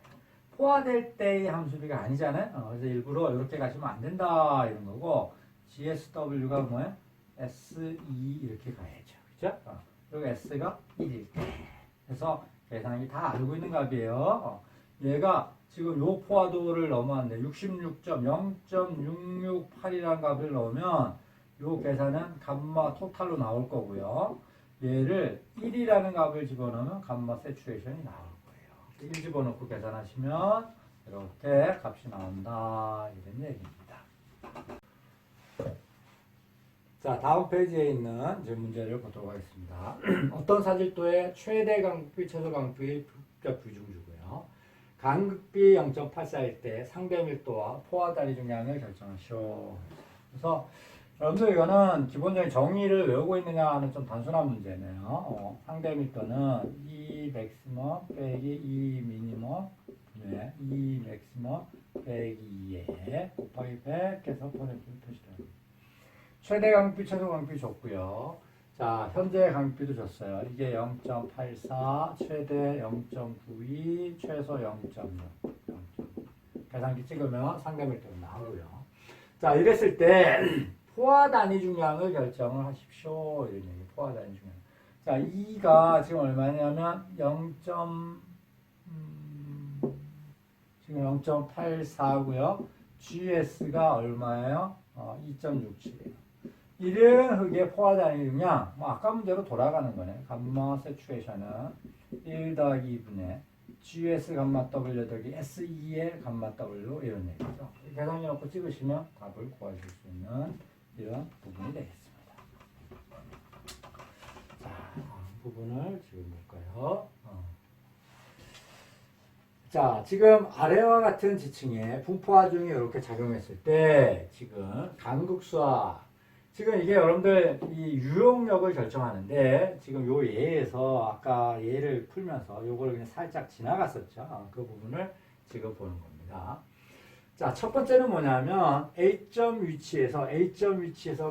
포화될 때의 함수비가 아니잖아요. 그래서 일부러 이렇게 가시면 안 된다 이런 거고 GSW가 뭐예요? S2 이렇게 가야죠. 그죠? 그리고 S가 1일 때. 그래서 계산이 다 알고 있는 값이에요. 얘가 지금 요 포화도를 넘어왔는데 66.0.668이라는 값을 넣으면 요 계산은 감마 토탈로 나올 거고요. 얘를 1이라는 값을 집어넣으면 감마 세추레이션이 나올 거예요. 1 집어넣고 계산하시면 이렇게 값이 나온다. 이런 얘기입니다. 자, 다음 페이지에 있는 이제 문제를 보도록 하겠습니다. 어떤 사질도의 최대 간극비, 최소 간극비의 부피가 비중주고요. 간극비 0.84일 때 상대 밀도와 포화 단위 중량을 결정하시오. 그래서 여러분들 이거는 기본적인 정의를 외우고 있느냐 하는 좀 단순한 문제네요. 상대 밀도는 E 맥시멈 빼기 E 미니멈 네, E 맥시멈 빼기 2에 곱하기 100해서 보내주는 표시됩니다. 최대 강비, 최소 강비 줬고요. 자, 현재 강비도 줬어요. 이게 0.84, 최대 0.92, 최소 0.6. 계산기 찍으면 상대 밀도가 나오고요. 자, 이랬을 때 포화 단위 중량을 결정을 하십시오. 이런 얘기. 포화 단위 중량. 자, E가 지금 얼마냐면 0.84고요. GS가 얼마예요? 2.67이에요. 이런 흙의 포화 단위 중량, 아까 문제로 돌아가는 거네. 감마 세추레이션은 1 더하기 2분의 GS 감마 W 더하기 S2의 감마 W 이런 얘기죠. 계산기 넣고 찍으시면 답을 구하실 수 있는 이런 부분이 되겠습니다. 자, 부분을 지금 볼까요? 자, 지금 아래와 같은 지층에 분포화 중이 이렇게 작용했을 때 지금 간극수와 지금 이게 여러분들 이 유용력을 결정하는데 지금 요 예에서 아까 예를 풀면서 요걸 그냥 살짝 지나갔었죠. 그 부분을 지금 보는 겁니다. 자, 첫 번째는 뭐냐면 A점 위치에서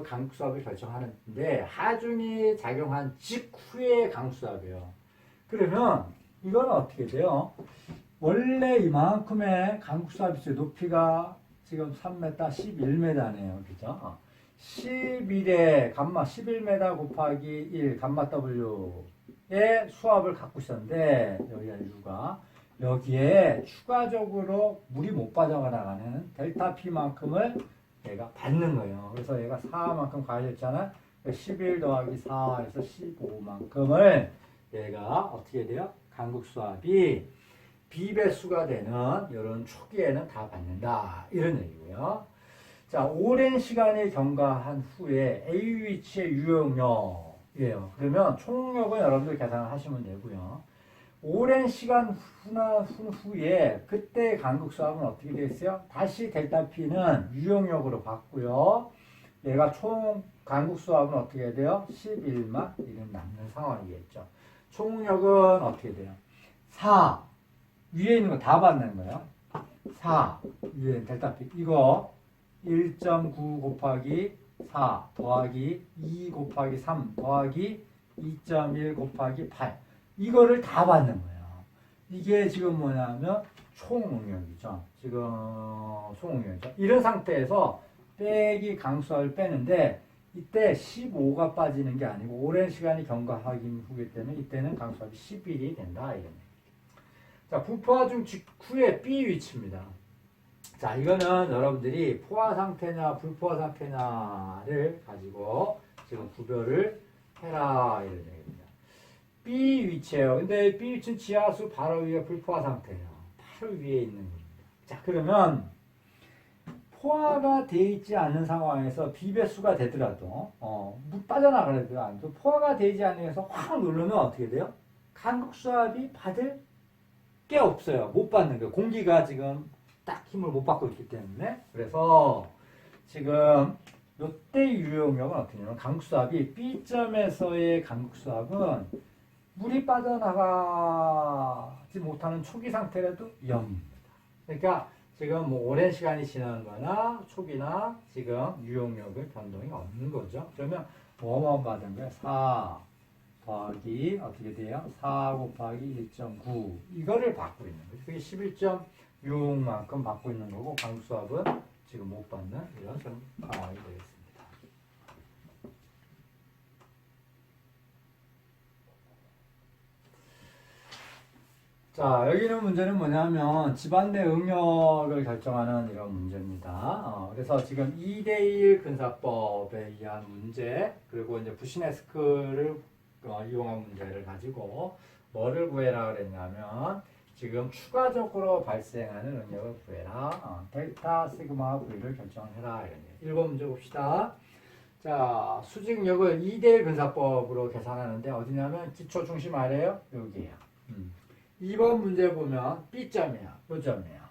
강수압을 결정하는데 하중이 작용한 직후의 강수압이에요. 그러면 이건 어떻게 돼요? 원래 이만큼의 강수압이 있어요. 높이가 지금 3m, 11m네요. 그죠? 11에 감마 11m 곱하기 1 감마 W의 수압을 갖고 있었는데 여기가 U가 여기에 추가적으로 물이 못 빠져나가는 델타 P만큼을 얘가 받는 거예요. 그래서 얘가 4만큼 가해졌잖아요. 11 더하기 4에서 15만큼을 얘가 어떻게 돼요? 강극수압이 비배수가 되는 이런 초기에는 다 받는다. 이런 얘기고요. 자, 오랜 시간이 경과한 후에 A 위치의 유용력이에요. 그러면 총력은 여러분들 계산을 하시면 되고요. 오랜 시간 후에 그때 간극수압은 어떻게 되겠어요? 다시 델타 P는 유용력으로 받고요. 얘가 총 간극수압은 어떻게 돼요? 11만 이런 남는 상황이겠죠. 총력은 어떻게 돼요? 4 위에 있는 거 다 받는 거예요. 4 위에 델타 P 이거 1.9 곱하기 4 더하기 2 곱하기 3 더하기 2.1 곱하기 8 이거를 다 받는 거예요. 이게 지금 뭐냐면 총응력이죠. 지금 총응력이죠. 이런 상태에서 빼기 강수압을 빼는데 이때 15가 빠지는 게 아니고 오랜 시간이 경과하기 후기 때문에 이때는 강수압이 11이 된다. 이런 얘기죠. 자, 분포화 중 직후의 B 위치입니다. 자, 이거는 여러분들이 포화 상태냐 불포화 상태냐를 가지고 지금 구별을 해라 이런 얘기입니다. B 위치예요. 근데 B 위치는 지하수 바로 위에 불포화 상태예요. 바로 위에 있는 겁니다. 자, 그러면 포화가 되어 있지 않은 상황에서 비배수가 되더라도 물 빠져나가려도 안 돼도 포화가 되지 않으면서 확 누르면 어떻게 돼요? 간극수압이 받을 게 없어요. 못 받는 거예요. 공기가 지금 딱 힘을 못 받고 있기 때문에. 그래서 지금 요때 유효응력은 어떻게 냐면 강수압이 B점에서의 강수압은 물이 빠져나가지 못하는 초기 상태라도 0입니다. 그러니까 지금 뭐 오랜 시간이 지나는 거나 초기나 지금 유용력의 변동이 없는 거죠. 그러면 뭐뭐 받은 거예요? 4 더하기 어떻게 돼요? 4 곱하기 1.9 이거를 받고 있는 거죠. 그게 11.6만큼 받고 있는 거고 강수압은 지금 못 받는 이런 상황이 되겠습니다. 자, 여기 있는 문제는 뭐냐면 집안 내 응력을 결정하는 이런 문제입니다. 그래서 지금 2대1 근사법에 의한 문제, 그리고 이제 부시네스크를 이용한 문제를 가지고 뭐를 구해라 그랬냐면 지금 추가적으로 발생하는 응력을 구해라. 델타 시그마 V를 결정해라. 이런 1번 문제 봅시다. 자, 수직력을 2대1 근사법으로 계산하는데 어디냐면 기초 중심 아래요? 여기에요. 2번 문제 보면 B점이야. 요 점이에요.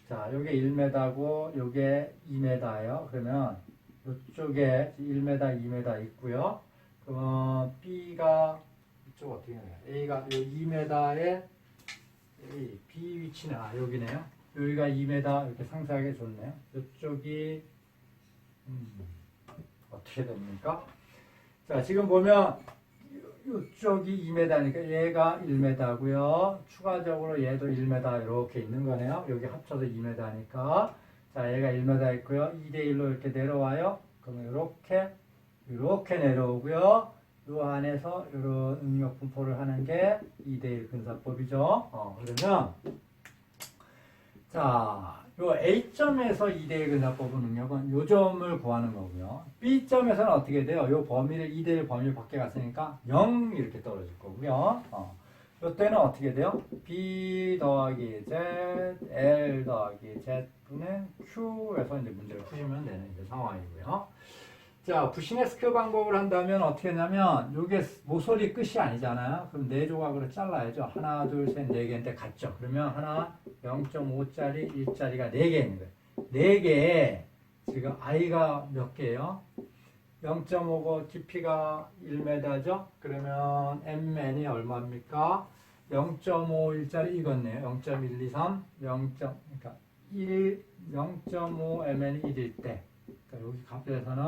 자, 요게 1m고 요게 2m예요. 그러면 이쪽에 1m, 2m 있고요. 그러면 B가 이쪽 어떻게 해요? A가 요 2m에 A, B 위치는 여기네요. 여기가 2m 이렇게 상세하게 줬네요. 이쪽이 어떻게 됩니까? 자, 지금 보면 이쪽이 2m니까 얘가 1m고요. 추가적으로 얘도 1m 이렇게 있는 거네요. 여기 합쳐서 2m니까 자, 얘가 1m 있고요. 2대1로 이렇게 내려와요. 그러면 이렇게 내려오고요. 이 안에서 이런 응력 분포를 하는 게 2대1 근사법이죠. 그러면 자, 요 A점에서 2대1 근사법은 능력은 요 점을 구하는 거고요. B점에서는 어떻게 돼요? 요 범위를 2대1 범위 밖에 갔으니까 0 이렇게 떨어질 거고요. 요 때는 어떻게 돼요? B 더하기 Z, L 더하기 Z분의 Q에서 이제 문제를 푸시면 되는 이제 상황이고요. 자, 부시네스크 방법을 한다면 어떻게 했냐면 요게 모서리 끝이 아니잖아요. 그럼 4조각으로 잘라야죠. 하나, 둘, 셋, 4개인데 같죠. 그러면 하나 0.5짜리, 1짜리가 4개 있는 거예요. 4개에 지금 i가 몇 개예요? 0.5고 깊이가 1m죠. 그러면 mn이 얼마입니까? 0.51짜리 이거네요. 0.123, 그러니까 0.5mn이 1일 때 그러니까 여기 값에서는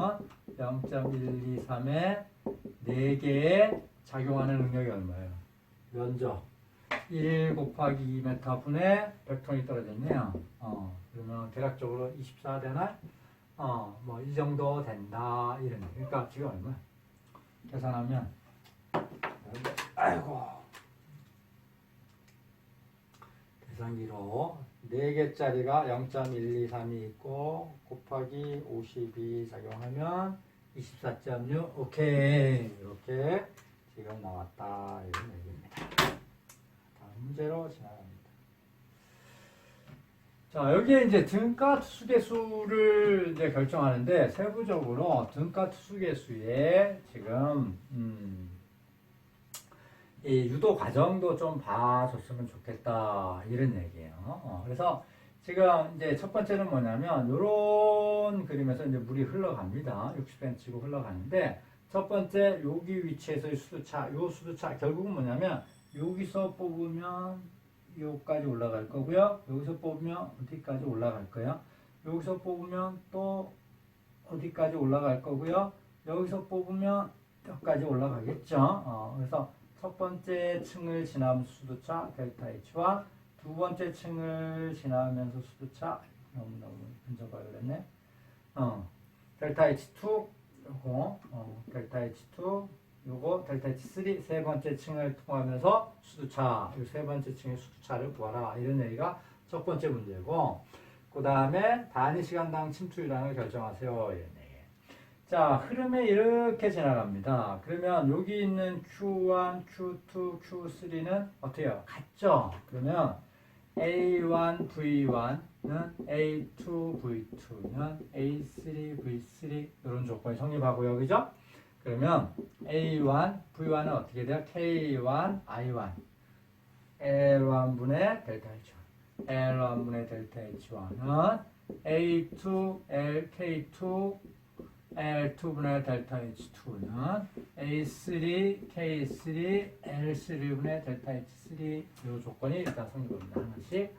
0.123에 4개에 작용하는 능력이 얼마예요? 면적 1 곱하기 2m 분의 100톤이 떨어졌네요. 그러면 대략적으로 24 되나? 뭐 이 정도 된다 이런 얘기. 그러니까 지금 얼마? 계산하면 아이고 계산기로 4개짜리가 0.123이 있고 곱하기 52 작용하면 24.6 오케이 이렇게 지금 나왔다 이런 얘기입니다. 다음 문제로 지나갑니다. 자, 여기에 이제 등가 투수계수를 이제 결정하는데 세부적으로 등가 투수계수에 지금 이 유도 과정도 좀 봐줬으면 좋겠다 이런 얘기예요. 그래서 지금 이제 첫 번째는 뭐냐면 이런 그림에서 이제 물이 흘러갑니다. 60cm고 흘러가는데 첫 번째 여기 위치에서의 수두차, 요 수두차 결국은 뭐냐면 여기서 뽑으면 여기까지 올라갈 거고요. 여기서 뽑으면 어디까지 올라갈 거예요? 여기서 뽑으면 또 어디까지 올라갈 거고요. 여기서 뽑으면 여기까지 올라가겠죠. 그래서 첫 번째 층을 지나면 수두차 델타 H와 두 번째 층을 지나면서 수두차 너무 근접하게 그랬네. 델타 H2 요거 델타 H2 요거 델타 H3 세 번째 층을 통하면서 수두차 요 세 번째 층의 수두차를 구하라 이런 얘기가 첫 번째 문제고 그 다음에 단위 시간당 침투율량을 결정하세요 이런 얘기. 자, 흐름에 이렇게 지나갑니다. 그러면 여기 있는 Q1, Q2, Q3는 어떻게 해요? 같죠? 그러면 A1, V1는 A2, V2는 A3, V3 이런 조건이 성립하고요. 그죠? 그러면 A1, V1은 어떻게 돼요? K1, I1 L1분의 델타 H1 L1분의 델타 H1은 A2, L, K2 L2분의 델타 H2는 A3, K3, L3분의 델타 H3 이 조건이 일단 성립합니다. 하나씩.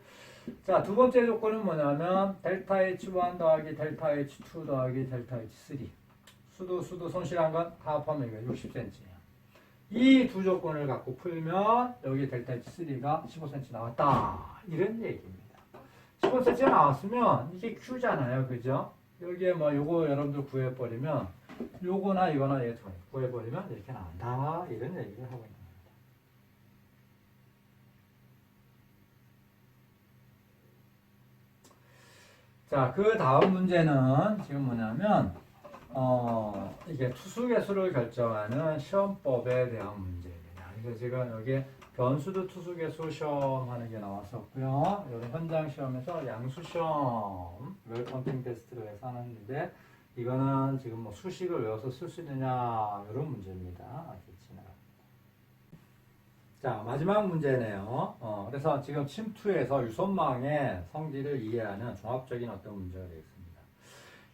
자, 두 번째 조건은 뭐냐면 델타 H1 더하기 델타 H2 더하기 델타 H3 수도 손실한 건 다 합하면 이거 60cm예요. 이 두 조건을 갖고 풀면 여기 델타 H3가 15cm 나왔다. 이런 얘기입니다. 15cm 나왔으면 이게 Q잖아요. 그죠? 여기에 뭐 요거 여러분들 구해버리면 요거나 이거나 얘 구해버리면 이렇게 나온다. 이런 얘기를 하고 있는 겁니다. 자, 그 다음 문제는 지금 뭐냐면 이게 투수계수를 결정하는 시험법에 대한 문제입니다. 그래서 지금 여기 변수도 투수계수 시험하는 게 나왔었고요. 이런 현장 시험에서 양수 시험을 컨팅 테스트로 해서 하는데 이거는 지금 뭐 수식을 외워서 쓸 수 있느냐 이런 문제입니다. 자, 마지막 문제네요. 그래서 지금 침투에서 유선망의 성질을 이해하는 종합적인 어떤 문제가 되겠습니다.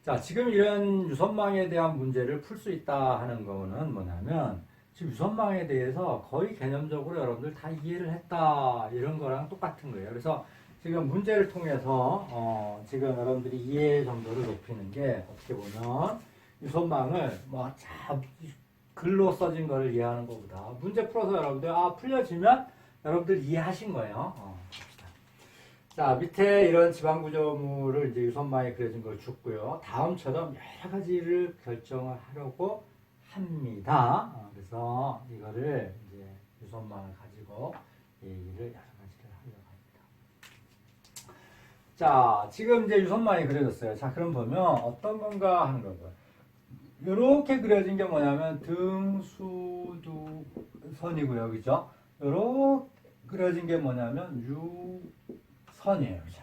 자, 지금 이런 유선망에 대한 문제를 풀 수 있다 하는 거는 뭐냐면 지금 유선망에 대해서 거의 개념적으로 여러분들 다 이해를 했다 이런 거랑 똑같은 거예요. 그래서 지금 문제를 통해서 지금 여러분들이 이해 정도를 높이는 게 어떻게 보면 유선망을 뭐 글로 써진 거를 이해하는 것보다 문제 풀어서 여러분들 풀려지면 여러분들 이해하신 거예요. 자, 밑에 이런 지방 구조물을 이제 유선망에 그려진 걸 줬고요. 다음처럼 여러 가지를 결정을 하려고 합니다. 그래서 이거를 이제 유선망을 가지고 얘기를 여러 가지를 하려고 합니다. 자, 지금 이제 유선망이 그려졌어요. 자, 그럼 보면 어떤 건가 하는 거고요. 이렇게 그려진 게 뭐냐면 등수두선이고요. 그죠? 이렇게 그려진 게 뭐냐면 유선이에요. 그죠?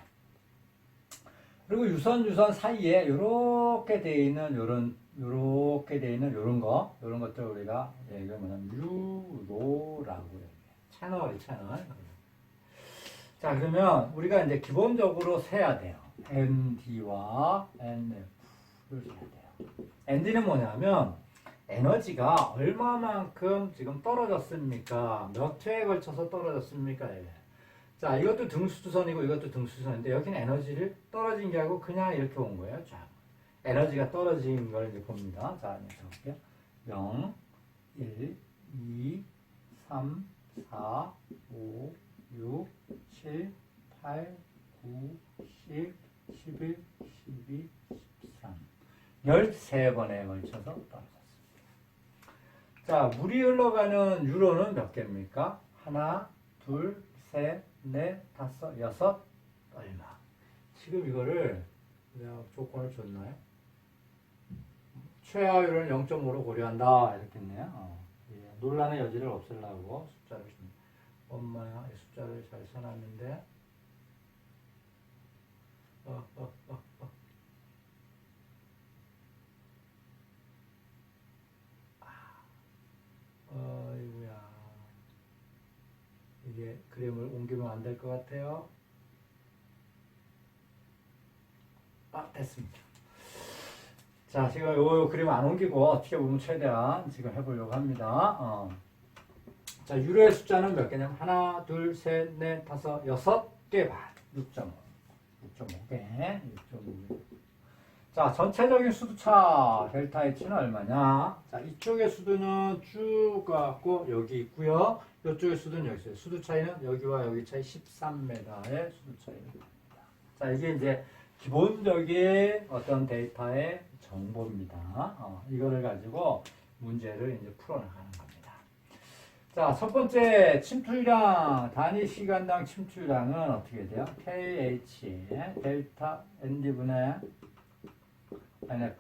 그리고 유선 사이에 이렇게 돼 있는 요렇게 돼 있는 요런 것들 우리가 이게 뭐냐면 유로라고 해요. 채널. 자, 그러면 우리가 이제 기본적으로 세야 돼요. ND와 NF를 세야 돼요. ND는 뭐냐면 에너지가 얼마만큼 지금 떨어졌습니까? 몇 회에 걸쳐서 떨어졌습니까? 자, 이것도 등수선이고 이것도 등수선인데 여기는 에너지를 떨어진 게 아니고 그냥 이렇게 온 거예요. 자, 에너지가 떨어진 걸 이제 봅니다. 자, 이제 볼게요. 0, 1, 2, 3, 4, 5, 6, 7, 8, 9, 10, 11, 12, 13. 13번에 걸쳐서 떨어졌습니다. 자, 물이 흘러가는 유로는 몇 개입니까? 하나, 둘, 셋, 넷, 다섯, 여섯, 얼마. 지금 이거를 내가 조건을 줬나요? 최하율은 0.5로 고려한다. 이렇게 했네요. 예, 논란의 여지를 없애려고 숫자를 줍니다. 엄마야, 이 숫자를 잘 써놨는데. 어이구야. 이게 그림을 옮기면 안 될 것 같아요. 됐습니다. 자, 지금 요 그림 안 옮기고 어떻게 보면 최대한 지금 해보려고 합니다. 자, 유로의 숫자는 몇 개냐면 하나, 둘, 셋, 넷, 다섯, 여섯 개 반. 6.5. 6.5개. 6.5개. 자, 전체적인 수두차 델타 H는 얼마냐? 자, 이쪽의 수두는 쭉 가고 여기 있고요. 이쪽의 수두는 여기 있어요. 수두 차이는 여기와 여기 차이 13m의 수두 차이입니다. 자, 이게 이제 기본적인 어떤 데이터의 정보입니다. 이거를 가지고 문제를 이제 풀어나가는 겁니다. 자, 첫 번째 침투율량, 단위 시간당 침투율량은 어떻게 돼요? KH 델타 ND분의 NF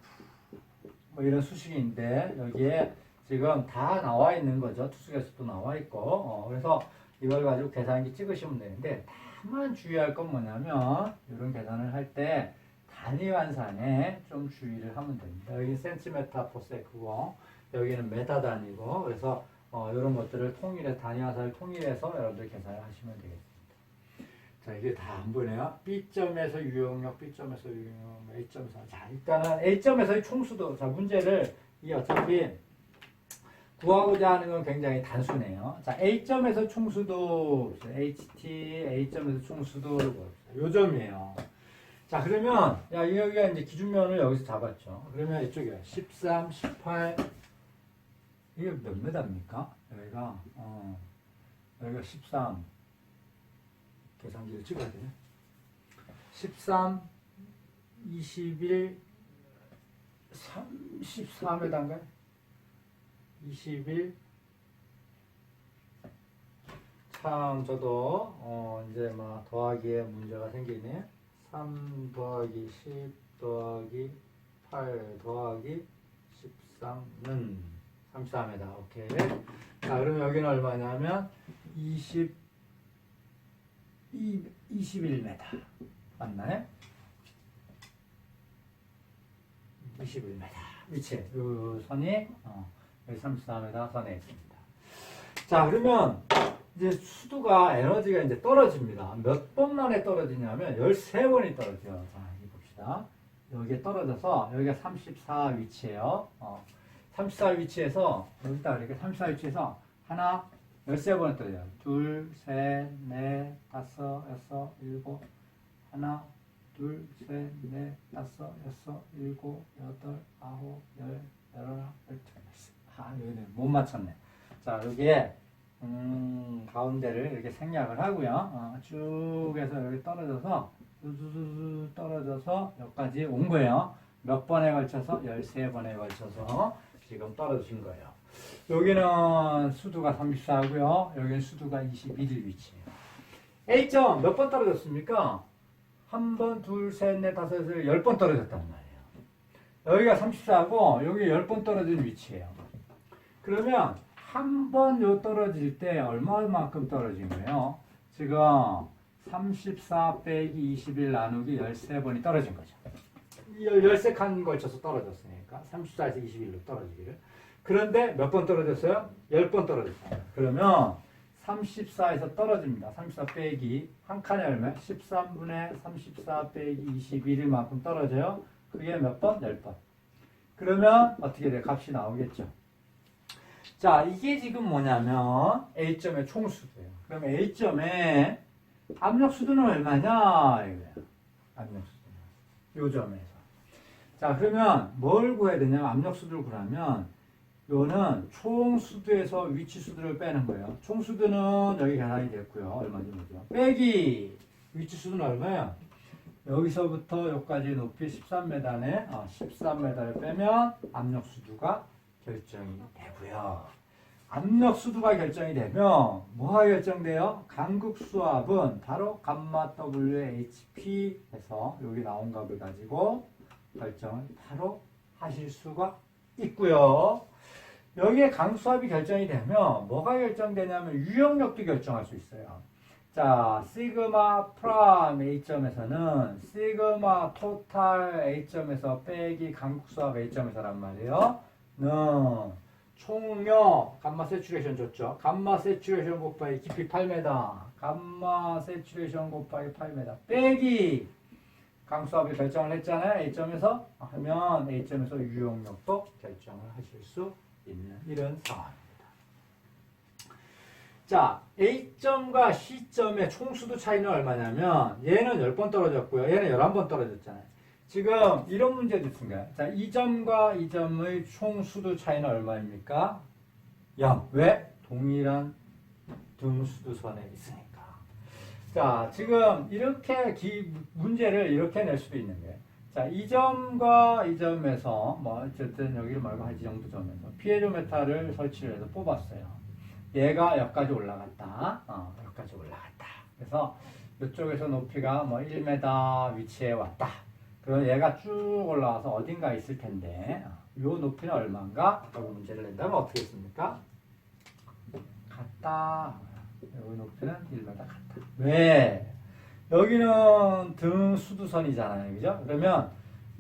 뭐 이런 수식인데 여기에 지금 다 나와 있는 거죠. 투수계수도 나와 있고 그래서 이걸 가지고 계산기 찍으시면 되는데 다만 주의할 건 뭐냐면 이런 계산을 할 때 단위 환산에 좀 주의를 하면 됩니다. 여기 센티메타 퍼세크고 여기는 메타 단위고 그래서 이런 것들을 단위 환산을 통일해서 여러분들 계산을 하시면 되겠습니다. 자, 이게 다 안 보네요. B점에서 유용력, B점에서 유용력, A점에서. 자, 일단은 A점에서의 총수도. 자, 문제를, 이 어차피 구하고자 하는 건 굉장히 단순해요. 자, A점에서 총수도, HT, A점에서 총수도를 구합시다. 요 점이에요. 자, 그러면, 야, 여기가 이제 기준면을 여기서 잡았죠. 그러면 이쪽이야. 13, 18, 이게 몇 메다입니까? 여기가 13. 계산기를 찍어야 돼. 13, 21, 34m인가요? 21. 참, 저도, 이제 막 더하기에 문제가 생기네. 3 더하기 10 더하기 8 더하기 13는 34m. 오케이. 자, 그러면 여기는 얼마냐면 21m. 맞나요? 21m. 위치. 요 선이, 여기 34m 선에 있습니다. 자, 그러면 이제 수두가 에너지가 이제 떨어집니다. 몇 번 만에 떨어지냐면 13번이 떨어져요. 자, 여기 봅시다. 여기에 떨어져서 여기가 34 위치예요. 34 위치에서 여기다 이렇게 34 위치에서 하나 13번에 떨어져요. 둘, 셋, 넷, 다섯, 여섯, 일곱. 하나, 둘, 셋, 넷, 다섯, 여섯, 일곱, 여덟, 아홉, 열, 열하나, 열둘. 여기는 못 맞췄네. 자, 여기에 가운데를 이렇게 생략을 하고요. 쭉 해서 여기 떨어져서 떨어져서 여기까지 온 거예요. 몇 번에 걸쳐서? 13번에 걸쳐서 지금 떨어진 거예요. 여기는 수두가 34고요. 여기는 수두가 21일 위치예요. A점 몇 번 떨어졌습니까? 한 번, 둘, 셋, 넷, 다섯, 여섯, 10번 떨어졌단 말이에요. 여기가 34고 여기 10번 떨어진 위치예요. 그러면 한 번 요 떨어질 때 얼마만큼 떨어진 거예요? 지금 34 빼기 21 나누기 13번이 떨어진 거죠. 13칸 걸쳐서 떨어졌으니까 34에서 21로 떨어지기를. 그런데 몇 번 떨어졌어요? 10번 떨어졌어요. 그러면 34에서 떨어집니다. 34 빼기 한 칸에 얼마? 13분의 34 빼기 21만큼 떨어져요. 그게 몇 번? 10번. 그러면 어떻게 돼요? 값이 나오겠죠. 자, 이게 지금 뭐냐면 A점의 총수도예요. 그럼 A점의 압력수도는 얼마냐? 이거예요. 압력수도는. 요 점에서. 자, 그러면 뭘 구해야 되냐면 압력수도를 구하면 요는 총수도에서 위치수도를 빼는 거예요. 총수도는 여기 계산이 됐고요. 얼마인지 보죠. 빼기 위치수도는 얼마예요? 여기서부터 여기까지 높이 13m네. 13m를 빼면 압력수도가 결정이 되고요. 압력수도가 결정이 되면 뭐가 결정돼요? 간극수압은 바로 감마 WHP 해서 여기 나온 값을 가지고 결정을 바로 하실 수가 있고요. 여기에 강수압이 결정이 되면 뭐가 결정되냐면 유형력도 결정할 수 있어요. 자, 시그마 프람 A점에서는 시그마 토탈 A점에서 빼기 강국수압 A점에서란 말이에요. 는 총력 감마 세츄레이션 줬죠. 감마 세츄레이션 곱하기 깊이 8m. 감마 세츄레이션 곱하기 8m 빼기 강수압이 결정을 했잖아요. A점에서 하면 A점에서 유형력도 결정을 하실 수 있는 이런 상황입니다. 자, A점과 C점의 총수도 차이는 얼마냐면 얘는 10번 떨어졌고요. 얘는 11번 떨어졌잖아요. 지금 이런 문제도 있습니다. 자, 이 점과 이 점의 총수도 차이는 얼마입니까? 0. 왜? 동일한 등수도선에 있으니까. 자, 지금 이렇게 문제를 이렇게 낼 수도 있는 거예요. 자, 이 점과 이 점에서 뭐 어쨌든 여기 말고 한 이 정도 점에서 피에조메타를 설치를 해서 뽑았어요. 얘가 여기까지 올라갔다. 여기까지 올라갔다. 그래서 이쪽에서 높이가 뭐 1m 위치에 왔다. 그럼 얘가 쭉 올라와서 어딘가 있을 텐데 요 높이는 얼마인가? 라고 문제를 낸다면 어떻게 했습니까? 같다. 여기 높이는 1m 같다. 왜? 여기는 등 수두선이잖아요. 그죠? 그러면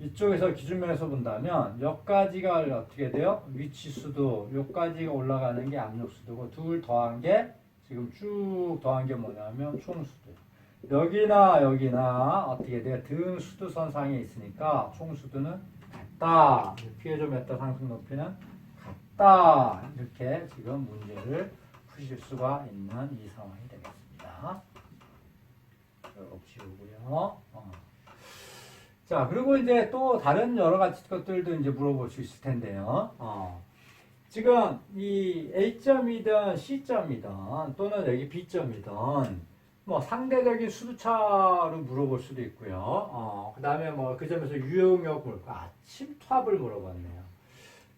이쪽에서 기준면에서 본다면 여기까지가 어떻게 돼요? 위치수도 여기까지가 올라가는 게 압력수도고 둘 더한 게 지금 쭉 더한 게 뭐냐면 총수도예요. 여기나 어떻게 돼요? 등 수두선상에 있으니까 총 수두는 같다. 피해조메타 상승 높이는 같다. 이렇게 지금 문제를 푸실 수가 있는 이 상황이 되겠습니다. 이거 지우고요. 자, 그리고 이제 또 다른 여러 가지 것들도 이제 물어볼 수 있을 텐데요. 지금 이 A점이든 C점이든 또는 여기 B점이든 뭐 상대적인 수두차로 물어볼 수도 있고요. 그 다음에 뭐 그 점에서 유용력을, 침투압을 물어봤네요.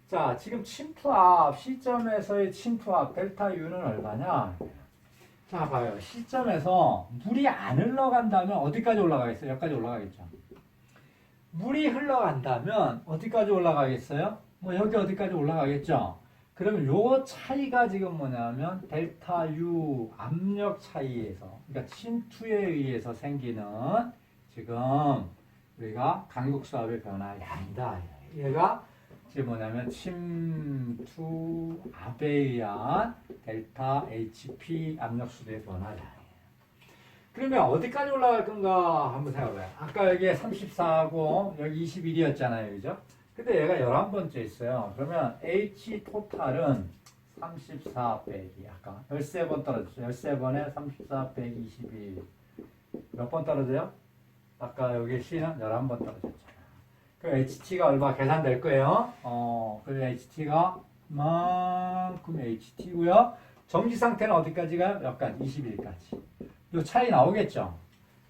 자, 지금 침투압, C점에서의 침투압, 델타 U는 얼마냐? 자, 봐요. C점에서 물이 안 흘러간다면 어디까지 올라가겠어요? 여기까지 올라가겠죠. 물이 흘러간다면 어디까지 올라가겠어요? 뭐 여기 어디까지 올라가겠죠. 그러면 요 차이가 지금 뭐냐면 델타 U 압력 차이에서, 그러니까 침투에 의해서 생기는 지금 우리가 강국수압의 변화 양이다. 얘가 지금 뭐냐면 침투압에 의한 델타 HP 압력 수도의 변화 양이에요. 그러면 어디까지 올라갈 건가 한번 생각해봐요. 아까 여기에 34하고 여기 21이었잖아요. 그죠? 근데 얘가 11번째 있어요. 그러면 H 토탈은 34 빼기, 아까 13번 떨어졌죠. 13번에 34 빼기 21. 몇 번 떨어져요? 아까 여기 C는 11번 떨어졌잖아요. 그럼 HT가 얼마 계산될 거예요? 그래서 HT가 이만큼 HT고요. 정지 상태는 어디까지 가요? 약간 21까지. 요 차이 나오겠죠?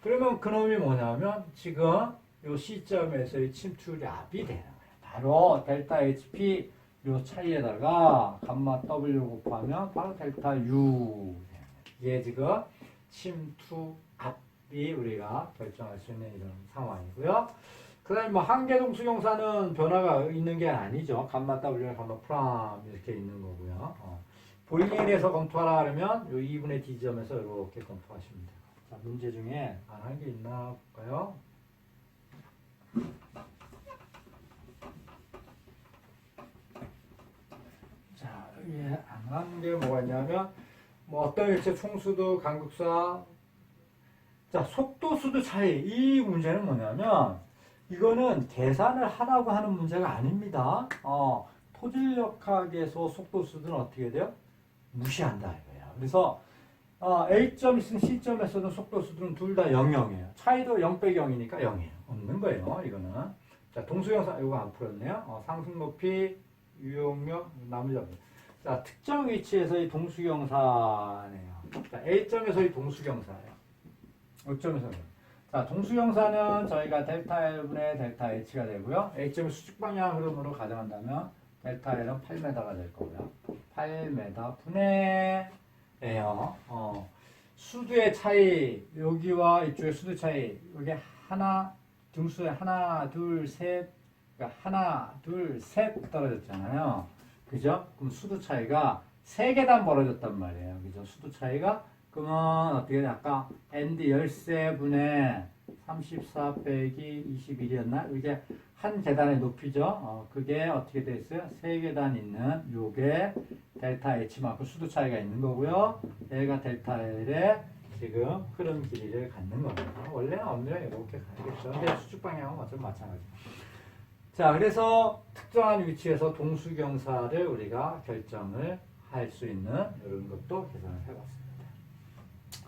그러면 그놈이 뭐냐면 지금 요 C점에서의 침투압이 되는 거예요. 바로 델타 HP 요 차이에다가 감마 W 곱하면 바로 델타 U. 이게 지금 침투압이 우리가 결정할 수 있는 이런 상황이고요. 그 다음에 뭐 한계동수경사는 변화가 있는 게 아니죠. 감마 W, 감마 프람 이렇게 있는 거고요. 보잉인에서 검토하라 그러면 요 2분의 D점에서 이렇게 검토하시면 돼요. 자, 문제 중에 안 한 게 있나 볼까요? 자, 여기에 안 한 게 뭐가 있냐면 뭐 어떤 일체 총수도 강극사, 자, 속도수도 차이. 이 문제는 뭐냐면 이거는 계산을 하라고 하는 문제가 아닙니다. 토질력학에서 속도수는 어떻게 돼요? 무시한다 이거예요. 그래서 A점 있으면 C점에서는 속도수들은 둘 다 0,0이에요. 차이도 0 빼기 0이니까 0이에요. 없는 거예요. 이거는. 자, 동수경사 이거 안 풀었네요. 상승 높이, 유용력, 나머지 없네요. 자, 특정 위치에서의 동수경사네요. 자, A점에서의 동수경사예요. O점에서는. 자, 동수경사는 저희가 델타 L분의 델타 H가 되고요. A점의 수직 방향 흐름으로 가정한다면 델타 L은 8m가 될 거고요. 8m 분의예요. 수두의 차이, 여기와 이쪽의 수두 차이, 여기 하나, 등수에 하나, 둘, 셋, 그러니까 하나, 둘, 셋 떨어졌잖아요. 그죠? 그럼 수두 차이가 3계단 벌어졌단 말이에요. 그죠? 수두 차이가, 그러면 어떻게 돼? 아까 ND 13분의 34 빼기 21이었나? 이게 한 계단의 높이죠. 그게 어떻게 돼 있어요? 3계단 있는 요게 델타 H만큼 수두 차이가 있는 거고요. 얘가 델타 L의 지금 흐름 길이를 갖는 겁니다. 원래는 엄밀히 이렇게 가야겠죠. 근데 수축 방향은 어차피 마찬가지. 자, 그래서 특정한 위치에서 동수경사를 우리가 결정을 할 수 있는 이런 것도 계산을 해봤습니다.